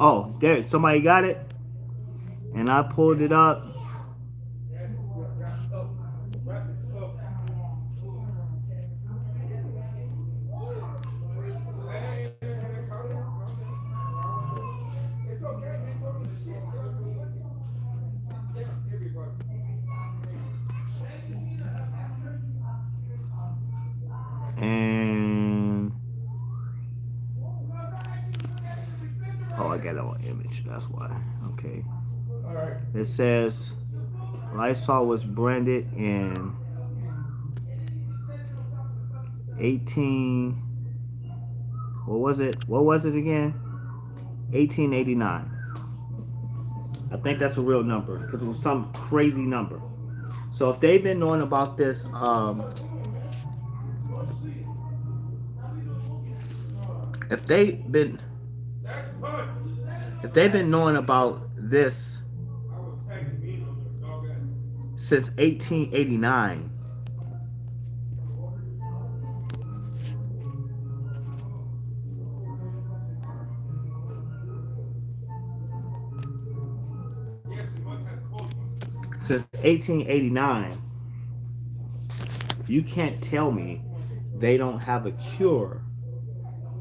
oh, there, somebody got it, and I pulled it up. And oh, I got it on image. That's why. Okay. It says Lysol was branded in 18. What was it? What was it again? 1889. I think that's a real number because it was some crazy number. So if they've been knowing about this, if they been if they've been knowing about this since 1889, since 1889, you can't tell me they don't have a cure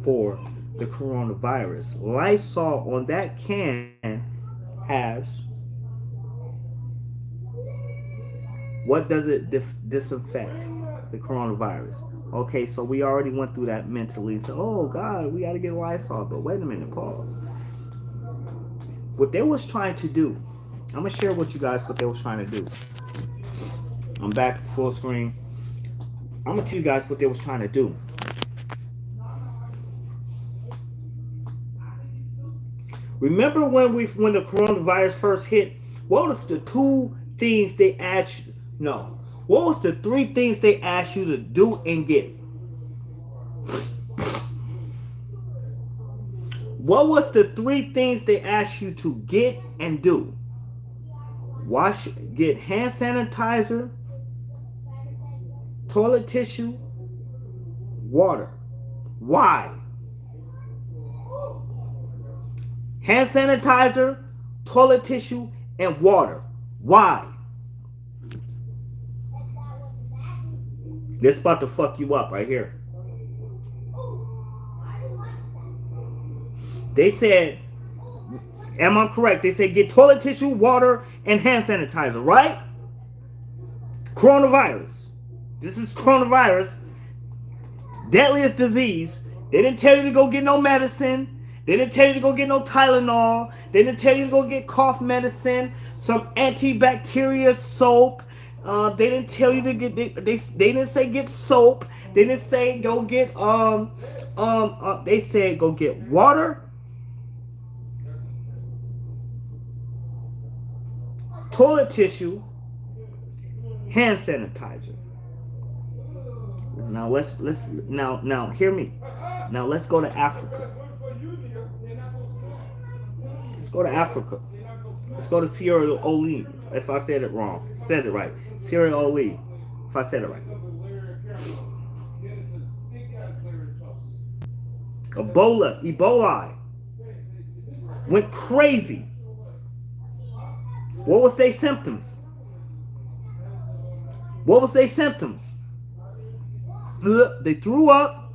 for the coronavirus. Lysol on that can has, what does it disinfect? The coronavirus. Okay, so we already went through that mentally. So, oh God, we got to get Lysol. But wait a minute, pause. What they was trying to do, I'm gonna share with you guys what they was trying to do. I'm back full screen. I'm gonna tell you guys what they was trying to do. Remember when the coronavirus first hit? What was the two things they asked you? No. What was the three things they asked you to do and get? What was the three things they asked you to get and do? Get hand sanitizer, toilet tissue, water. Why? Hand sanitizer, toilet tissue, and water. Why? This about to fuck you up right here. They said, am I correct? They said get toilet tissue, water, and hand sanitizer, right? Coronavirus. This is coronavirus. Deadliest disease. They didn't tell you to go get no medicine. They didn't tell you to go get no Tylenol. They didn't tell you to go get cough medicine, some antibacterial soap. They didn't tell you to get. They didn't say get soap. They didn't say go get They said go get water, toilet tissue, hand sanitizer. Now let's now hear me. Now let's go to Africa. Let's go to Africa. Let's go to Sierra Leone. If I said it wrong, said it right. Sierra Leone. If I said it right. Ebola went crazy. What was their symptoms? What was their symptoms? They threw up.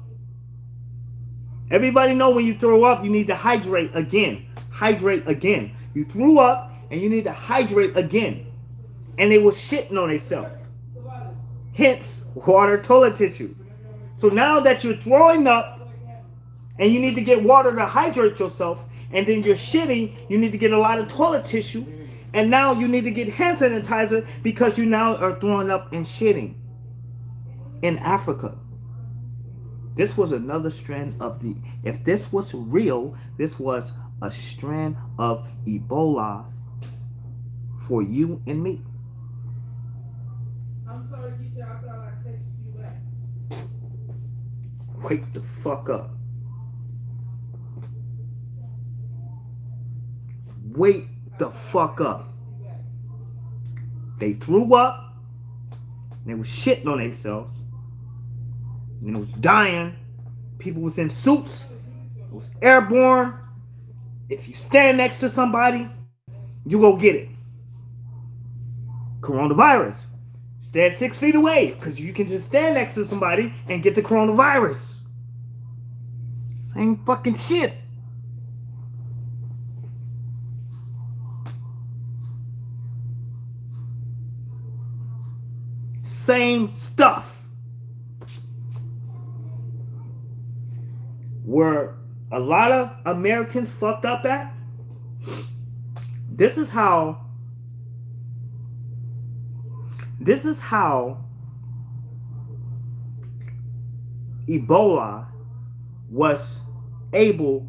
Everybody know when you throw up, you need to hydrate again. Hydrate again. You threw up and you need to hydrate again. And they was shitting on themselves. Hence, water, toilet tissue. So now that you're throwing up and you need to get water to hydrate yourself, and then you're shitting, you need to get a lot of toilet tissue, and now you need to get hand sanitizer because you now are throwing up and shitting. In Africa, this was another strand of the, if this was real, this was a strand of Ebola for you and me. I'm sorry, Keisha. I thought I texted you back. Wake the fuck up. Wake I the thought I fuck up. texted you back. They threw up. And they was shitting on themselves. And it was dying. People was in suits. It was airborne. If you stand next to somebody, you go get it. Coronavirus. Stand 6 feet away because you can just stand next to somebody and get the coronavirus. Same fucking shit. Same stuff. Where a lot of Americans fucked up at, this is how Ebola was able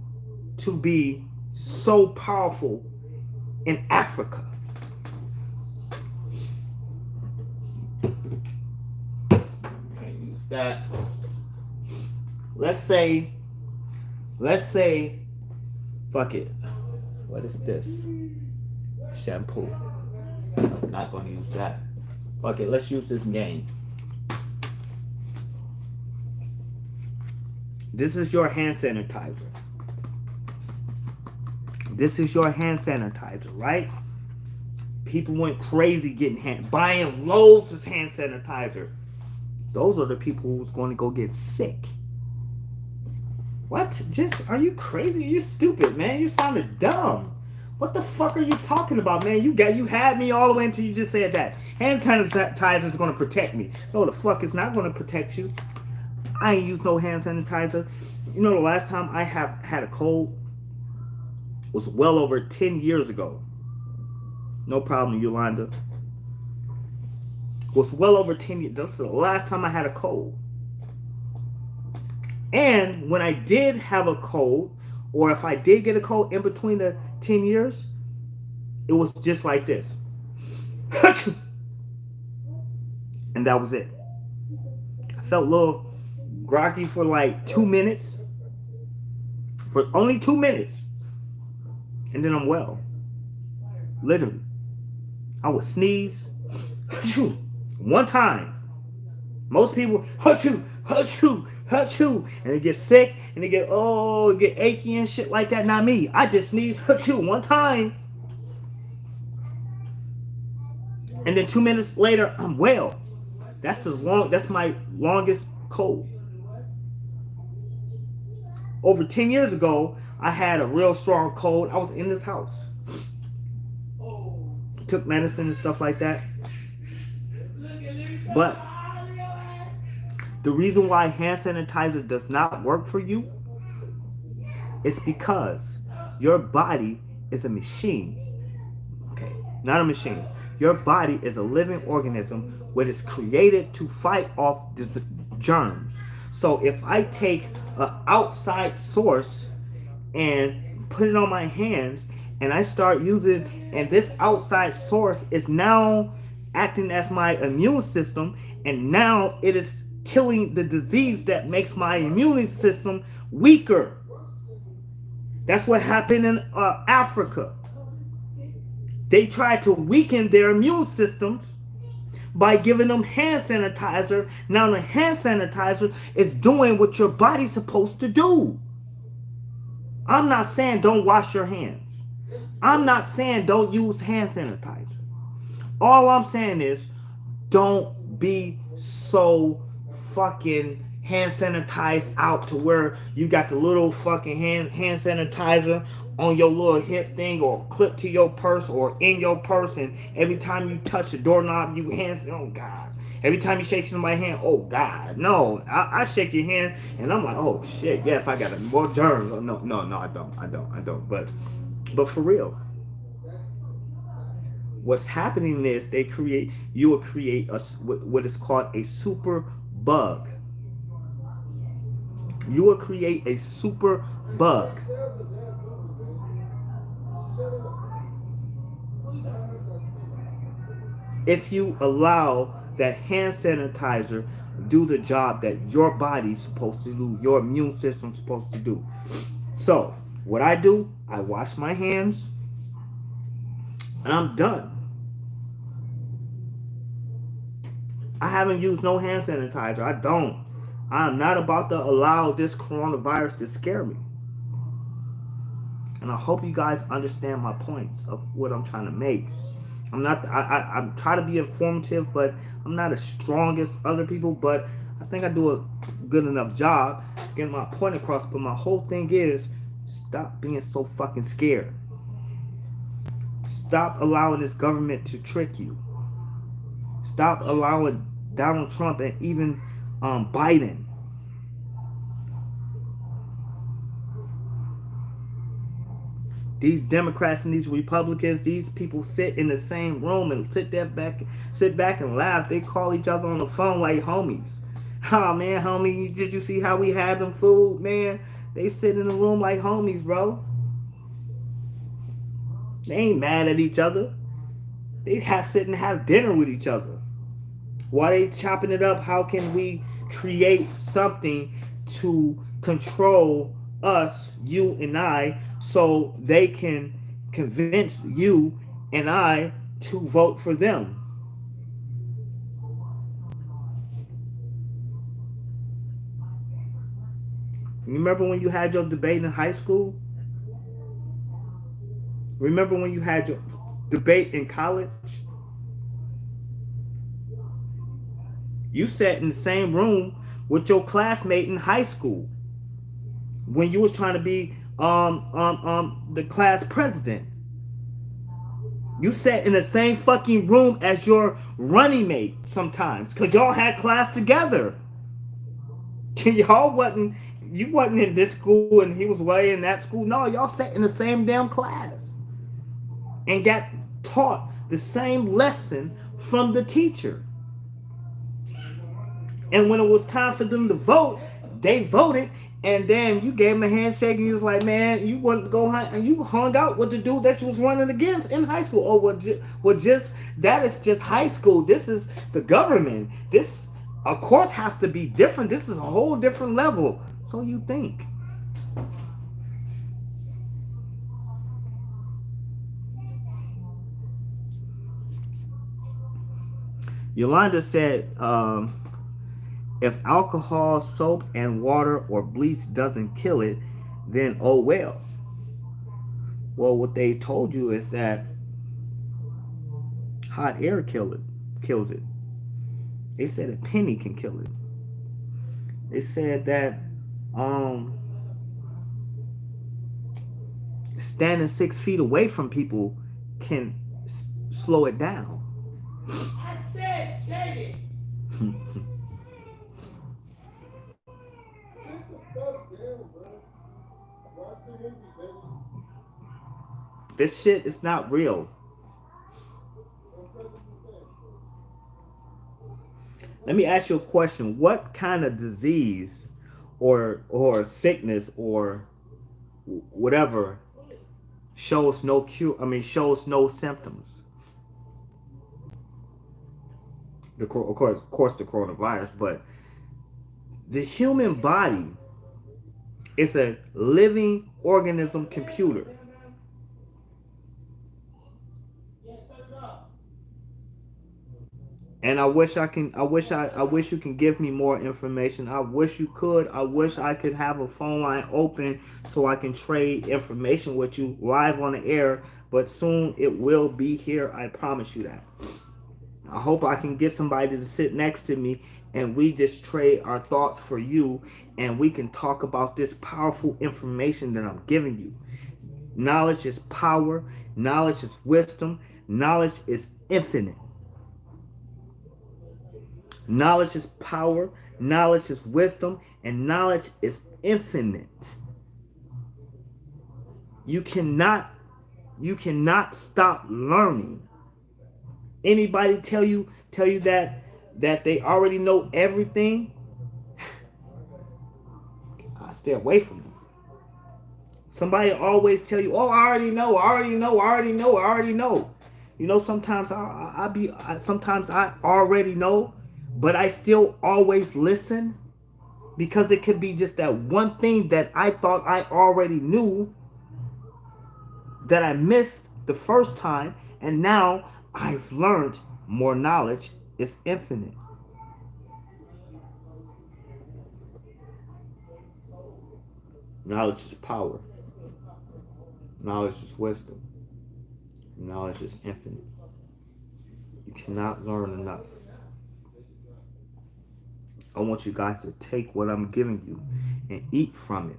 to be so powerful in Africa. Can't use that. Let's say, fuck it. What is this? Shampoo. I'm not going to use that. Fuck it. Let's use this game. This is your hand sanitizer. This is your hand sanitizer, right? People went crazy buying loads of hand sanitizer. Those are the people who was going to go get sick. What? Are you crazy? You stupid, man. You sounded dumb. What the fuck are you talking about, man? You had me all the way until you just said that. Hand sanitizer is going to protect me. No, the fuck it's not going to protect you. I ain't used no hand sanitizer. You know, the last time I have had a cold was well over 10 years ago. No problem, Yolanda. It was well over 10 years. That's the last time I had a cold. And when I did have a cold, or if I did get a cold in between the 10 years, it was just like this. And that was it. I felt a little groggy for like 2 minutes. For only 2 minutes. And then I'm well. Literally. I would sneeze. One time. Most people, achoo, achoo, achoo, and they get sick, and they get achy and shit like that. Not me. I just sneeze, achoo, one time, and then 2 minutes later, I'm well. That's my longest cold. Over 10 years ago, I had a real strong cold. I was in this house. Took medicine and stuff like that. But the reason why hand sanitizer does not work for you is because your body is a machine. Okay, not a machine. Your body is a living organism which is created to fight off germs. So if I take an outside source and put it on my hands and I start using, and this outside source is now acting as my immune system, and now it is killing the disease that makes my immune system weaker. That's what happened in Africa. They tried to weaken their immune systems by giving them hand sanitizer. Now the hand sanitizer is doing what your body's supposed to do. I'm not saying don't wash your hands. I'm not saying don't use hand sanitizer. All I'm saying is don't be so fucking hand sanitized out to where you got the little fucking hand sanitizer on your little hip thing or clipped to your purse or in your purse, and every time you touch the doorknob you oh god, every time you shake somebody's hand, oh god. No, I shake your hand and I'm like, oh shit, yes, I got more germs. No, I don't, but for real, what's happening is you will create what is called a super bug. You will create a super bug. if you allow that hand sanitizer do the job that your body's supposed to do, your immune system's supposed to do. So, what I do, I wash my hands and I'm done. I haven't used no hand sanitizer. I don't. I'm not about to allow this coronavirus to scare me. And I hope you guys understand my points of what I'm trying to make. I'm not. I'm trying to be informative, but I'm not as strong as other people. But I think I do a good enough job getting my point across. But my whole thing is, stop being so fucking scared. Stop allowing this government to trick you. Stop allowing Donald Trump and even Biden. These Democrats and these Republicans, these people sit in the same room and sit back and laugh. They call each other on the phone like homies. Oh man, homie, did you see how we had them food, man? They sit in the room like homies, bro. They ain't mad at each other. They have sit and have dinner with each other. While they chopping it up, how can we create something to control us, you and I, so they can convince you and I to vote for them? You remember when you had your debate in high school? Remember when you had your debate in college? You sat in the same room with your classmate in high school when you was trying to be the class president. You sat in the same fucking room as your running mate sometimes because y'all had class together. Y'all wasn't you wasn't in this school and he was way in that school. No, y'all sat in the same damn class and got taught the same lesson from the teacher. And when it was time for them to vote, they voted, and then you gave them a handshake, and you was like, "Man, you want to go and you hung out with the dude that you was running against in high school." Oh, just that is just high school. This is the government. This, of course, has to be different. This is a whole different level. So you think? Yolanda said. If alcohol, soap, and water or bleach doesn't kill it, then oh well. Well, what they told you is that hot air kills it. They said a penny can kill it. They said that um, standing 6 feet away from people can slow it down. I said, Jaden. This shit is not real. Let me ask you a question. What kind of disease or sickness or whatever shows no cure, shows no symptoms? Of course the coronavirus, but the human body is a living organism computer. And I wish you can give me more information. I wish you could. I wish I could have a phone line open so I can trade information with you live on the air, but soon it will be here. I promise you that. I hope I can get somebody to sit next to me and we just trade our thoughts for you and we can talk about this powerful information that I'm giving you. Knowledge is power, knowledge is wisdom, knowledge is infinite. Knowledge is power, knowledge is wisdom, and knowledge is infinite. You cannot stop learning. Anybody tell you that they already know everything? I stay away from them. Somebody always tell you, "Oh, I already know, I already know, I already know, I already know." Sometimes sometimes I already know, but I still always listen because it could be just that one thing that I thought I already knew that I missed the first time, and now I've learned more knowledge is infinite. Knowledge is power. Knowledge is wisdom. Knowledge is infinite. You cannot learn enough. I want you guys to take what I'm giving you and eat from it.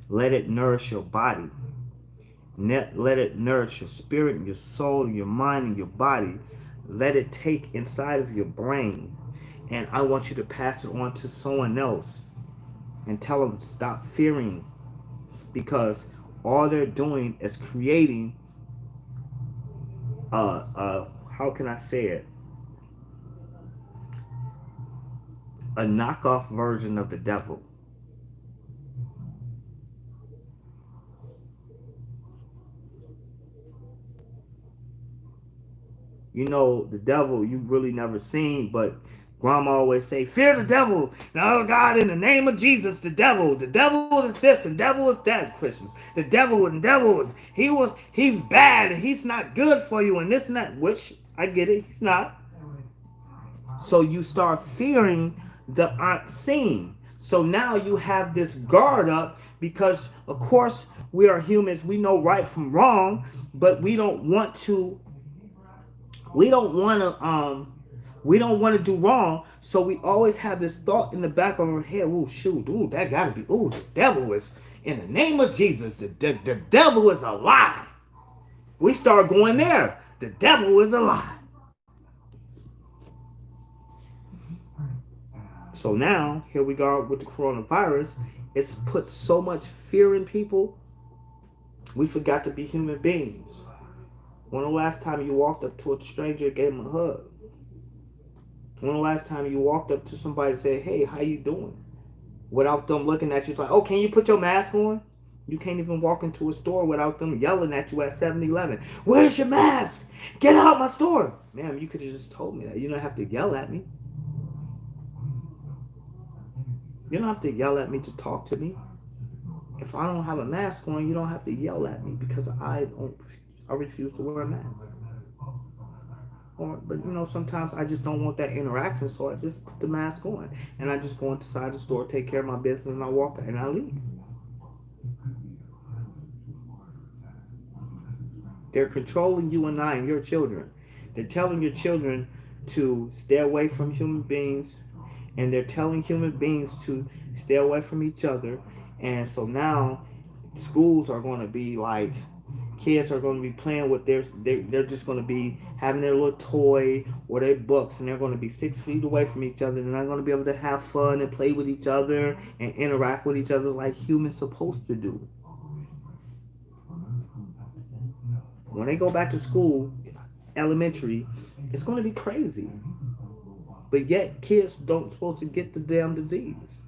Let it nourish your body. Let it nourish your spirit and your soul and your mind and your body. Let it take inside of your brain. And I want you to pass it on to someone else and tell them stop fearing, because all they're doing is creating how can I say it, a knockoff version of the devil. The devil you really never seen, but grandma always say, fear the devil. Now, God, in the name of Jesus, the devil is this and devil is that, Christians. The devil, he's bad and he's not good for you and this and that, which I get it, he's not. So you start fearing the unseen. So now you have this guard up because, of course, we are humans. We know right from wrong, but we don't want to. We don't want to. We don't want to do wrong. So we always have this thought in the back of our head. Oh shoot! Ooh, that gotta be. Ooh, the devil is in the name of Jesus. The devil is a lie. We start going there. The devil is a lie. So now, here we go with the coronavirus. It's put so much fear in people, we forgot to be human beings. When the last time you walked up to a stranger and gave him a hug? When the last time you walked up to somebody and said, hey, how you doing? Without them looking at you, it's like, oh, can you put your mask on? You can't even walk into a store without them yelling at you at 7-Eleven. Where's your mask? Get out my store. Ma'am, you could have just told me that. You don't have to yell at me. You don't have to yell at me to talk to me. If I don't have a mask on, you don't have to yell at me because I refuse to wear a mask. But sometimes I just don't want that interaction, so I just put the mask on and I just go inside the store, take care of my business, and I walk out and I leave. They're controlling you and I and your children. They're telling your children to stay away from human beings, and they're telling human beings to stay away from each other. And so now schools are going to be like, kids are going to be playing with they're just going to be having their little toy or their books, and they're going to be 6 feet away from each other. They're not going to be able to have fun and play with each other and interact with each other like humans supposed to do. When they go back to school, elementary, it's going to be crazy. But yet kids don't supposed to get the damn disease.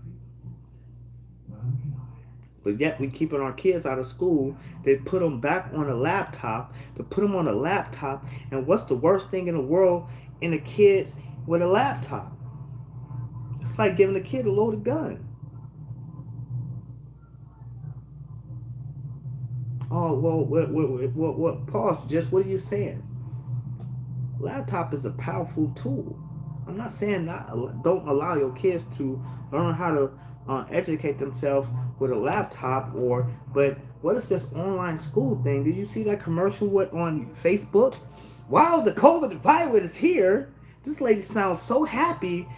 But yet we keeping our kids out of school. They put them back on a laptop. To put them on a laptop. And what's the worst thing in the world in the kids with a laptop? It's like giving a kid a loaded gun. Oh, well, what, pause, just what are you saying? Laptop is a powerful tool. I'm not saying don't allow your kids to learn how to educate themselves with a laptop, but what is this online school thing? Did you see that commercial on Facebook? Wow, the COVID virus is here. This lady sounds so happy.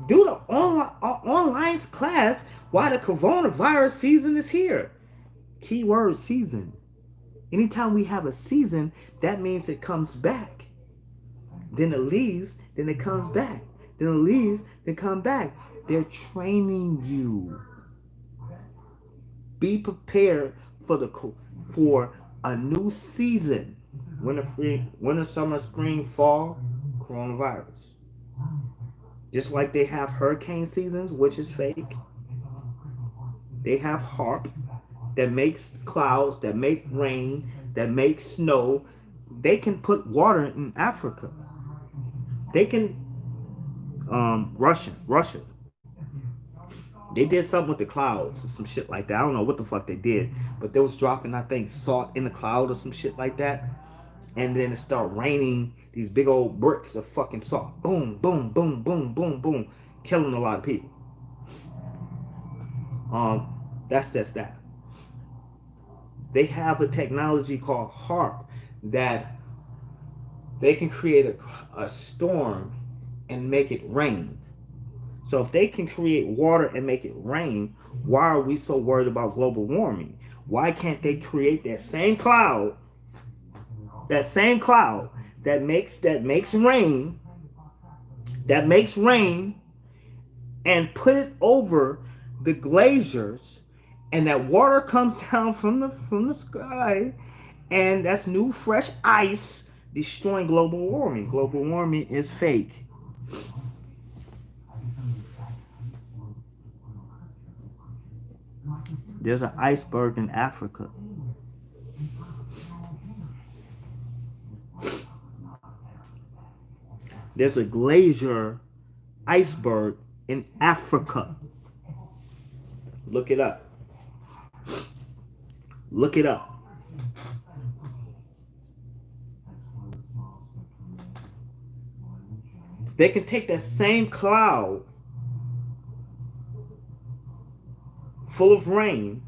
Do the online class while the coronavirus season is here. Keyword season. Anytime we have a season, that means it comes back. Then it leaves, then it comes back. Then it leaves, then come back. They're training you. Be prepared for a new season. Winter, summer, spring, fall, coronavirus. Just like they have hurricane seasons, which is fake. They have HARP that makes clouds, that make rain, that makes snow. they can put water in Africa. They can Russia. They did something with the clouds or some shit like that. I don't know what the fuck they did, but they was dropping, I think, salt in the cloud or some shit like that, and then it started raining these big old bricks of fucking salt. Boom, boom, boom, boom, boom, boom, killing a lot of people. That's that. They have a technology called HARP that they can create a storm and make it rain. So if they can create water and make it rain, why are we so worried about global warming? Why can't they create that same cloud that makes rain, and put it over the glaciers, and that water comes down from the sky, and that's new fresh ice destroying global warming. Global warming is fake. There's an iceberg in Africa. There's a glacier iceberg in Africa. Look it up. Look it up. They can take that same cloud full of rain,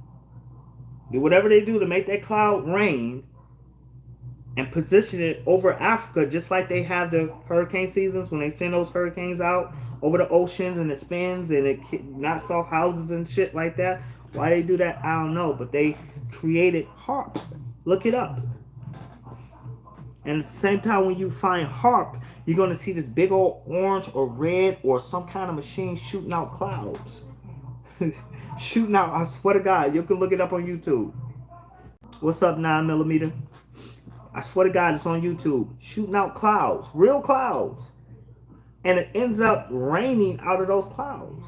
do whatever they do to make that cloud rain, and position it over Africa, just like they have the hurricane seasons when they send those hurricanes out over the oceans, and it spins and it knocks off houses and shit like that. Why they do that, I don't know, but they created HARP. Look it up. And at the same time, when you find HARP, you're going to see this big old orange or red or some kind of machine shooting out clouds. Shooting out, I swear to God, you can look it up on YouTube. What's up, 9mm? I swear to God, it's on YouTube. Shooting out clouds, real clouds. And it ends up raining out of those clouds.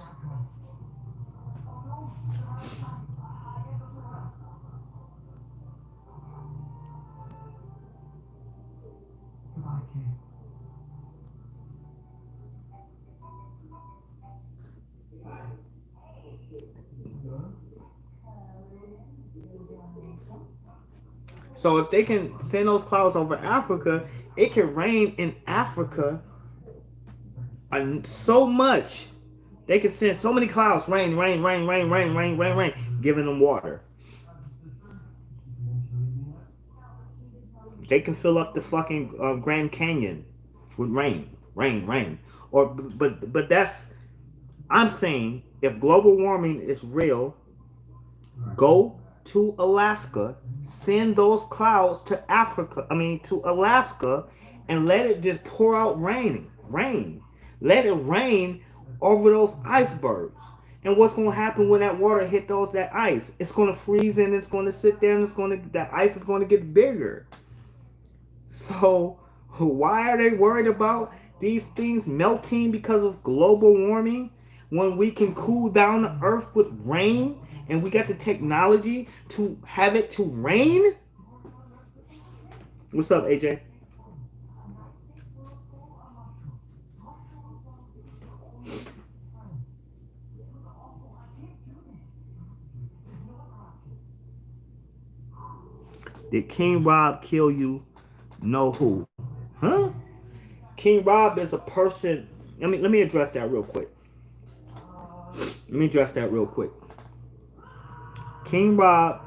So if they can send those clouds over Africa, it can rain in Africa so much. They can send so many clouds, rain, giving them water. They can fill up the fucking Grand Canyon with rain. Or but that's, I'm saying, if global warming is real, go to Alaska, send those clouds to Africa, to Alaska, and let it just pour out rain. Let it rain over those icebergs. And what's going to happen when that water hit that ice? It's going to freeze and it's going to sit there, and that ice is going to get bigger. So why are they worried about these things melting because of global warming when we can cool down the earth with rain, and we got the technology to have it to rain? What's up, AJ? Did King Rob kill you? No who? Huh? King Rob is a person. Let me address that real quick. King Rob,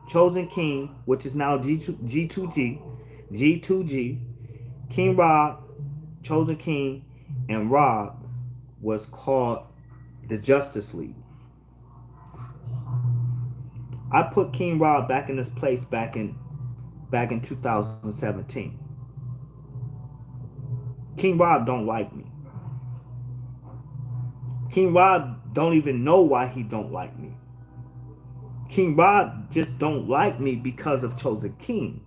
Chosen King, which is now G2G, King Rob, Chosen King, and Rob was called the Justice League. I put King Rob back in his place back in 2017. King Rob don't like me. King Rob don't even know why he don't like me. King Rob just don't like me because of Chosen King.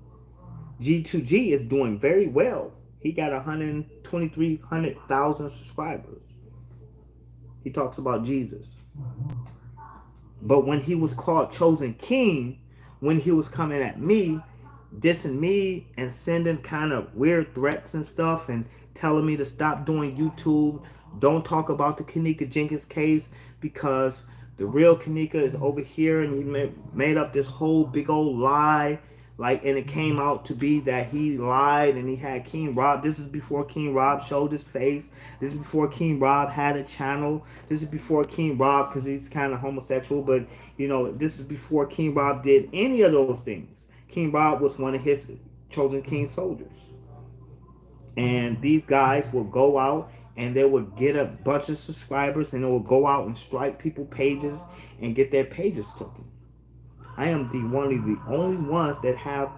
G2G is doing very well. He got 123,000 subscribers. He talks about Jesus. But when he was called Chosen King, when he was coming at me, dissing me and sending kind of weird threats and stuff and telling me to stop doing YouTube. Don't talk about the Kanika Jenkins case because the real Kanika is over here, and he made up this whole big old lie. Like, and it came out to be that he lied and he had King Rob. This is before King Rob showed his face. This is before King Rob had a channel. This is before King Rob, because he's kind of homosexual, but this is before King Rob did any of those things. King Bob was one of his chosen king soldiers. And these guys will go out and they will get a bunch of subscribers and they will go out and strike people pages and get their pages taken. I am one of the only ones that have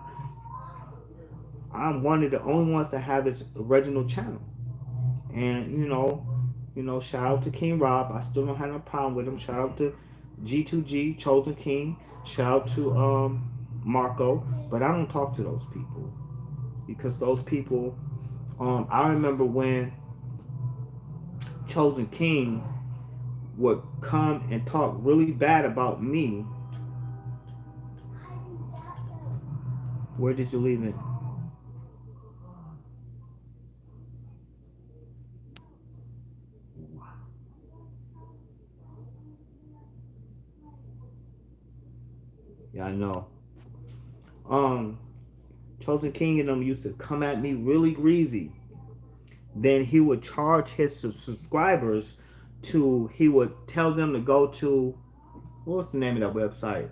I'm one of the only ones that have this original channel. And shout out to King Rob. I still don't have no problem with him. Shout out to G2G, Chosen King. Shout out to Marco, but I don't talk to those people because those people. I remember when Chosen King would come and talk really bad about me. Where did you leave it? Yeah, I know. Um, Chosen King and them used to come at me really greasy. Then he would charge his subscribers he would tell them to go to, what's the name of that website?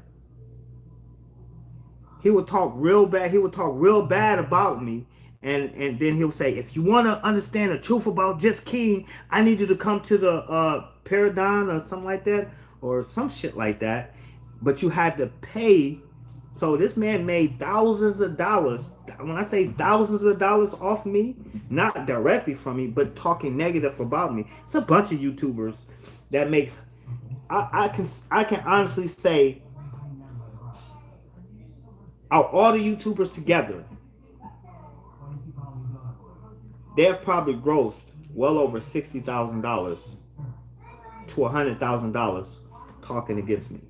He would talk real bad. He would talk real bad about me. And then he would say, if you want to understand the truth about Just King, I need you to come to the Paradigm or something like that, or some shit like that. But you had to pay. So this man made thousands of dollars. When I say thousands of dollars off me, not directly from me, but talking negative about me. It's a bunch of YouTubers that makes. I can honestly say, out all the YouTubers together, they have probably grossed well over $60,000 to $100,000 talking against me,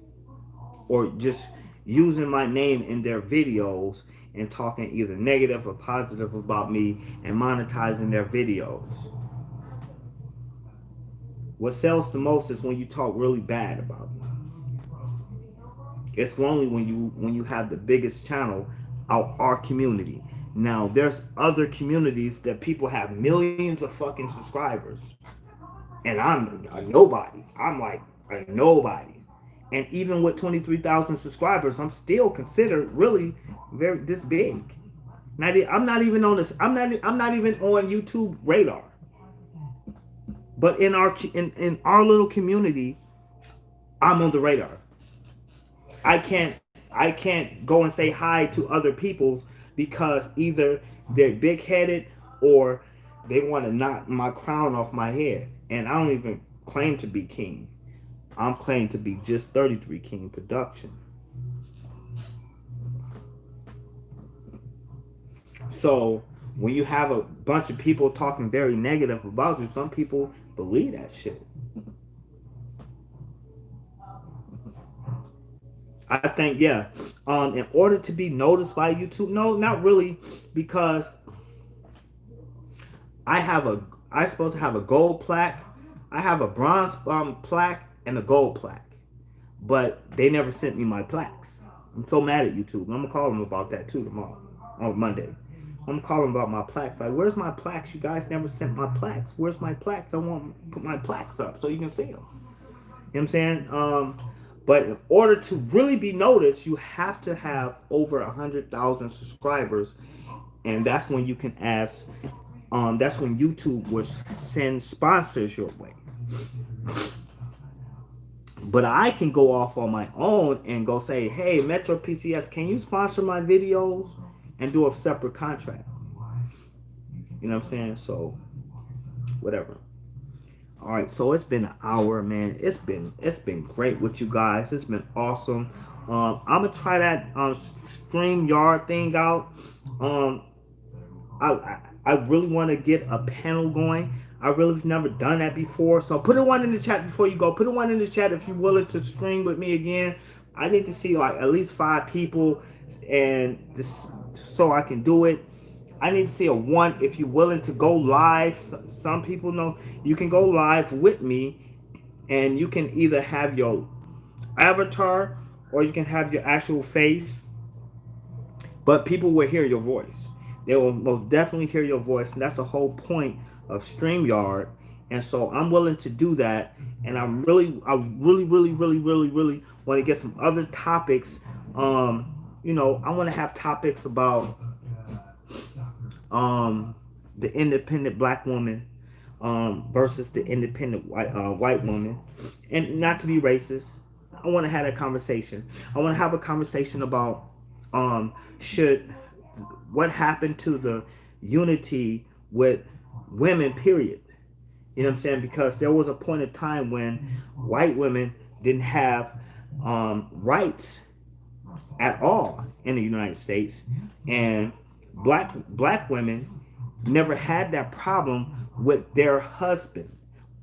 or just using my name in their videos and talking either negative or positive about me and monetizing their videos. What sells the most is when you talk really bad about me. It's lonely when you have the biggest channel out our community. Now there's other communities that people have millions of fucking subscribers, and I'm a nobody. I'm like a nobody. And even with 23,000 subscribers, I'm still considered really very this big. I'm not even on this. I'm not even on YouTube radar. But in our little community, I'm on the radar. I can't go and say hi to other people's because either they're big headed or they want to knock my crown off my head. And I don't even claim to be king. I'm claiming to be just 33 King production. So when you have a bunch of people talking very negative about you, some people believe that shit. I think, yeah. In order to be noticed by YouTube, no, not really, because I supposed to have a gold plaque. I have a bronze plaque and a gold plaque, but they never sent me my plaques. I'm so mad at YouTube. I'm gonna call them about that too tomorrow, on Monday. I'm calling about my plaques. Like, where's my plaques? You guys never sent my plaques. Where's my plaques? I want to put my plaques up so you can see them. You know what I'm saying? But in order to really be noticed, you have to have over 100,000 subscribers, and that's when you can ask. That's when YouTube will send sponsors your way. But I can go off on my own and go say, hey, Metro PCS, can you sponsor my videos and do a separate contract? You know what I'm saying? So, whatever. All right, so it's been an hour, man. It's been great with you guys. It's been awesome. I'm gonna try that StreamYard thing out. I really want to get a panel going. I really have never done that before. So put a one in the chat before you go. Put a one in the chat if you're willing to stream with me again. I need to see like at least 5 people, and this so I can do it. I need to see a one if you're willing to go live. Some people know you can go live with me, and you can either have your avatar or you can have your actual face, but people will hear your voice. They will most definitely hear your voice, and that's the whole point of StreamYard. And so I'm willing to do that, and I really want to get some other topics. I want to have topics about um, the independent black woman versus the independent white woman, and not to be racist. I want to have that conversation. I want to have a conversation about should what happened to the unity with women. Period. You know what I'm saying? Because there was a point of time when white women didn't have rights at all in the United States, and black women never had that problem with their husband.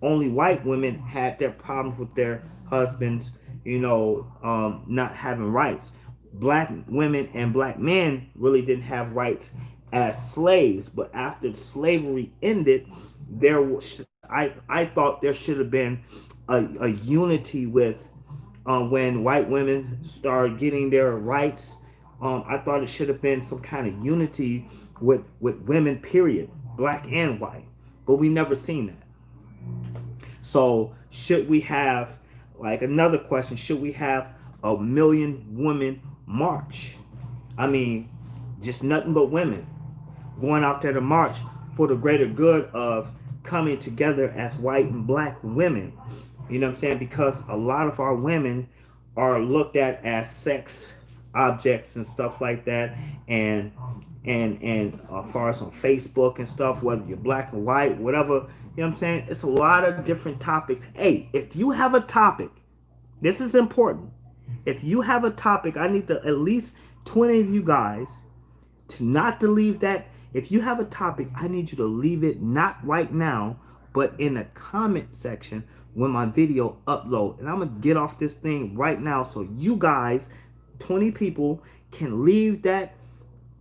Only white women had their problems with their husbands, not having rights. Black women and black men really didn't have rights as slaves, but after slavery ended, there was I thought there should have been a unity with when white women started getting their rights. I thought it should have been some kind of unity with women, period, black and white. But we never seen that. So should we have, like, another question? Should we have a million women march? I mean, just nothing but women going out there to march for the greater good of coming together as white and black women. You know what I'm saying? Because a lot of our women are looked at as sex objects and stuff like that, and as far as on Facebook and stuff, whether you're black or white, whatever, you know what I'm saying? It's a lot of different topics. Hey, if you have a topic, this is important. If you have a topic, I need at least 20 of you guys to leave that. If you have a topic, I need you to leave it not right now, but in the comment section when my video upload. And I'm gonna get off this thing right now so you guys, 20 people, can leave that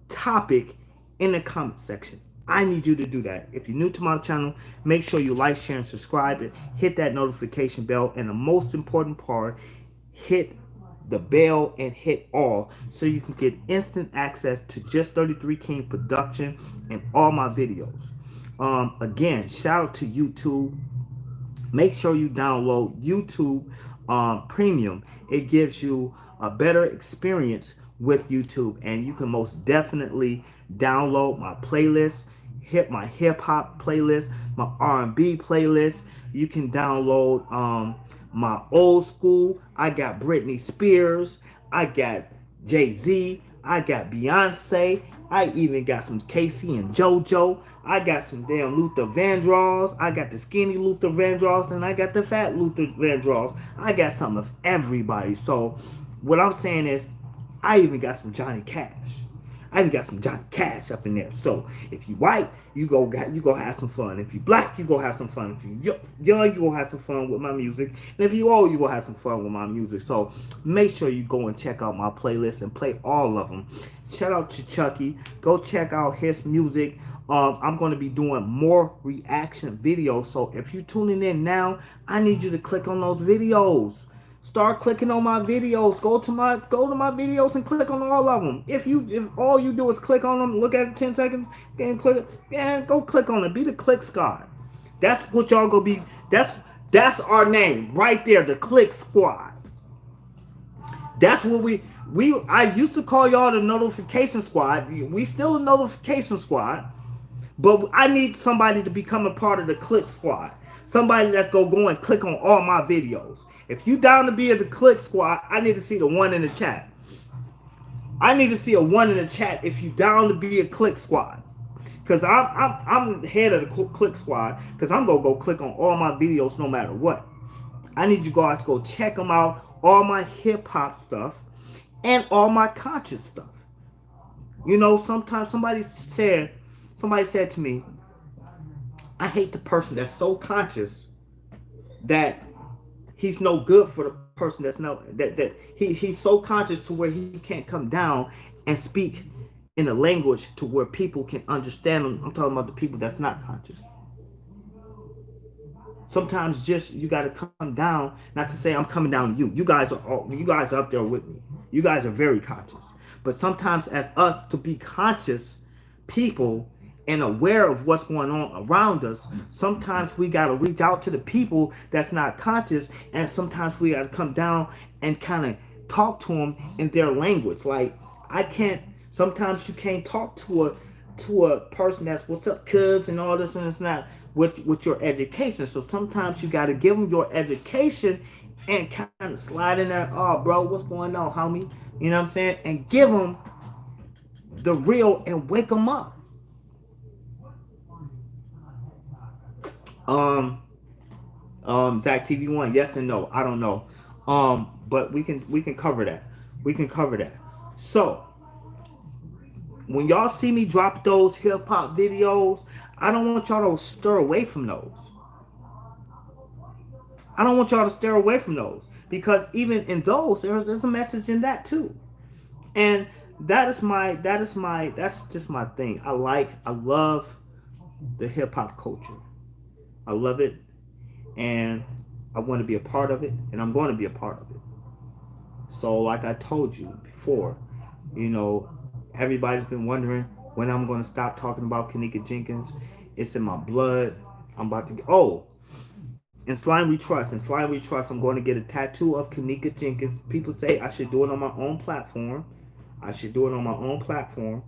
topic in the comment section. I need you to do that. If you're new to my channel, make sure you like, share, and subscribe, and hit that notification bell. And the most important part, hit the bell and hit all so you can get instant access to Just 33 King production and all my videos. Again, shout out to YouTube. Make sure you download YouTube Premium. It gives you a better experience with YouTube, and you can most definitely download my playlist, hit my hip hop playlist, my R&B playlist. You can download my old school. I got Britney Spears, I got Jay-Z, I got Beyonce, I even got some Casey and JoJo. I got some damn Luther Vandross. I got the skinny Luther Vandross, and I got the fat Luther Vandross. I got some of everybody. So what I'm saying is, I even got some Johnny Cash. I even got some Johnny Cash up in there. So if you white, you go have some fun. If you black, you go have some fun. If you young, you go have some fun with my music. And if you old, you go have some fun with my music. So make sure you go and check out my playlist and play all of them. Shout out to Chucky. Go check out his music. I'm going to be doing more reaction videos. So if you're tuning in now, I need you to click on those videos. Start clicking on my videos. Go to my videos and click on all of them. If all you do is click on them, look at it 10 seconds, then click it, and go click on it. Be the Click Squad. That's what y'all gonna be. That's our name right there, the Click Squad. That's what I used to call y'all the Notification Squad. We still a Notification Squad, but I need somebody to become a part of the Click Squad. Somebody that's gonna go and click on all my videos. If you down to be at the Click Squad, I need to see the one in the chat. I need to see a one in the chat if you down to be a Click Squad. Because I'm head of the Click Squad, because I'm going to go click on all my videos no matter what. I need you guys to go check them out, all my hip-hop stuff and all my conscious stuff. You know, sometimes somebody said to me, I hate the person that's so conscious that he's no good for the person that's no that he's so conscious to where he can't come down and speak in a language to where people can understand him. I'm talking about the people that's not conscious. Sometimes just you got to come down, not to say I'm coming down to you. You guys are up there with me. You guys are very conscious. But sometimes as us to be conscious people and aware of what's going on around us, sometimes we got to reach out to the people that's not conscious, and sometimes we got to come down and kind of talk to them in their language. Like I can't. Sometimes you can't talk to a person that's what's up, cuz, and all this, and it's not with your education. So sometimes you got to give them your education and kind of slide in there. Oh, bro, what's going on, homie? You know what I'm saying? And give them the real and wake them up. Um, Zach TV1, yes and no. I don't know. But we can cover that. We can cover that. So when y'all see me drop those hip hop videos, I don't want y'all to stir away from those. I don't want y'all to stay away from those, because even in those, there's a message in that too. And that's just my thing. I love the hip hop culture. I love it, and I want to be a part of it, and I'm going to be a part of it. So, like I told you before, you know, everybody's been wondering when I'm going to stop talking about Kanika Jenkins. It's in my blood. I'm about to get. Oh, in Slime We Trust. In Slime We Trust, I'm going to get a tattoo of Kanika Jenkins. People say I should do it on my own platform. I should do it on my own platform.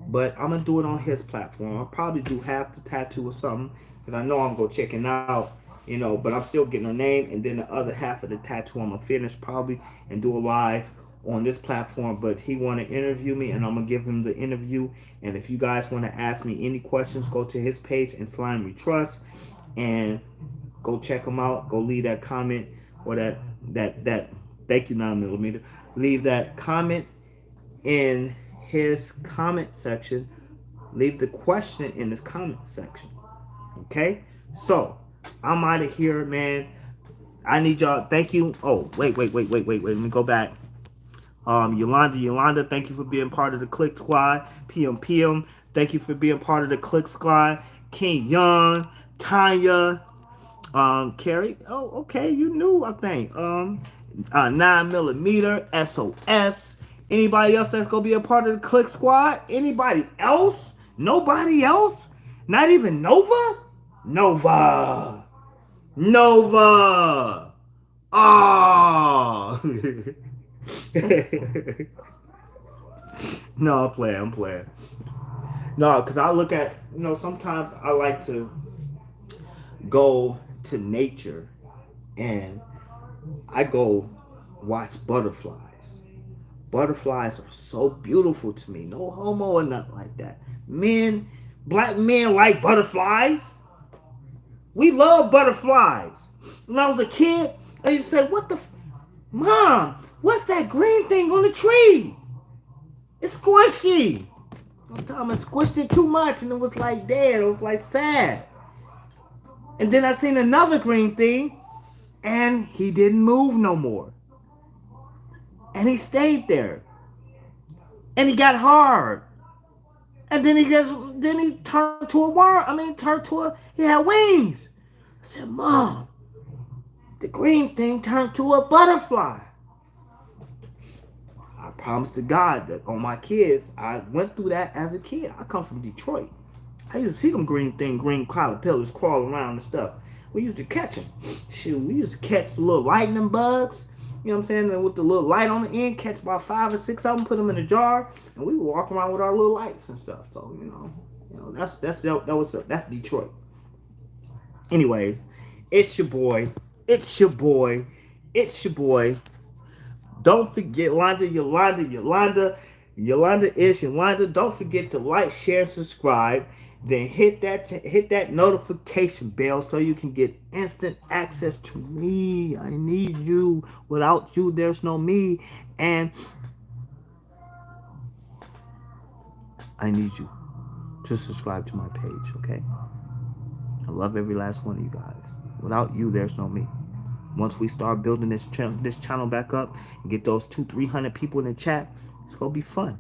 But I'm going to do it on his platform. I'll probably do half the tattoo or something, because I know I'm going to check it out, you know, but I'm still getting her name. And then the other half of the tattoo I'm going to finish probably and do a live on this platform. But he want to interview me, and I'm going to give him the interview. And if you guys want to ask me any questions, go to his page in Slime We Trust and go check him out. Go leave that comment, or that thank you 9mm. Leave that comment in his comment section. Leave the question in his comment section. Okay? So, I'm out of here, man. I need y'all. Thank you. Oh, wait. Let me go back. Yolanda, thank you for being part of the Click Squad. PM, thank you for being part of the Click Squad. King Young, Tanya, Carrie. Oh, okay, you knew, I think. 9mm, SOS. Anybody else that's gonna be a part of the Click Squad? Anybody else? Nobody else? Not even Nova? Nova. Oh. No, I'm playing. No, because I look at, sometimes I like to go to nature, and I go watch butterflies. Butterflies are so beautiful to me. No homo or nothing like that. Black men like butterflies. We love butterflies. When I was a kid, I used to say, Mom, what's that green thing on the tree? It's squishy. One time I squished it too much, and it was like dead. It was like sad. And then I seen another green thing, and he didn't move no more. And he stayed there. And he got hard. And then he turned to a worm. He had wings. I said, Mom, the green thing turned to a butterfly. I promise to God that on my kids, I went through that as a kid. I come from Detroit. I used to see them green caterpillars crawl around and stuff. We used to catch them. Shoot, we used to catch the little lightning bugs. You know what I'm saying? And with the little light on the end, catch about 5 or 6 of them, put them in a jar, and we would walk around with our little lights and stuff. So that's Detroit. Anyways, it's your boy. Don't forget Yolanda is Yolanda. Don't forget to like, share, and subscribe. Then hit that notification bell so you can get instant access to me. I need you. Without you, there's no me. And I need you to subscribe to my page, okay? I love every last one of you guys. Without you, there's no me. Once we start building this channel back up and get those 200-300 people in the chat, it's gonna be fun.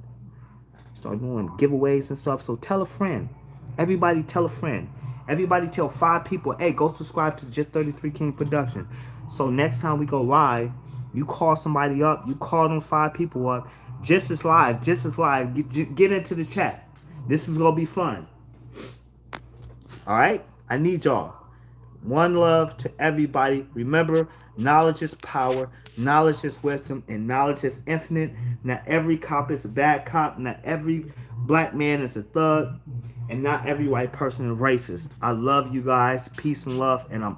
Start doing giveaways and stuff. So tell a friend. Everybody tell a friend. Everybody tell 5 people, hey, go subscribe to Just 33 King Production. So next time we go live, you call somebody up, you call them 5 people up, just as live, get into the chat. This is gonna be fun. All right, I need y'all. One love to everybody. Remember, knowledge is power, knowledge is wisdom, and knowledge is infinite. Not every cop is a bad cop. Not every black man is a thug. And not every white person is racist. I love you guys. Peace and love, and I'm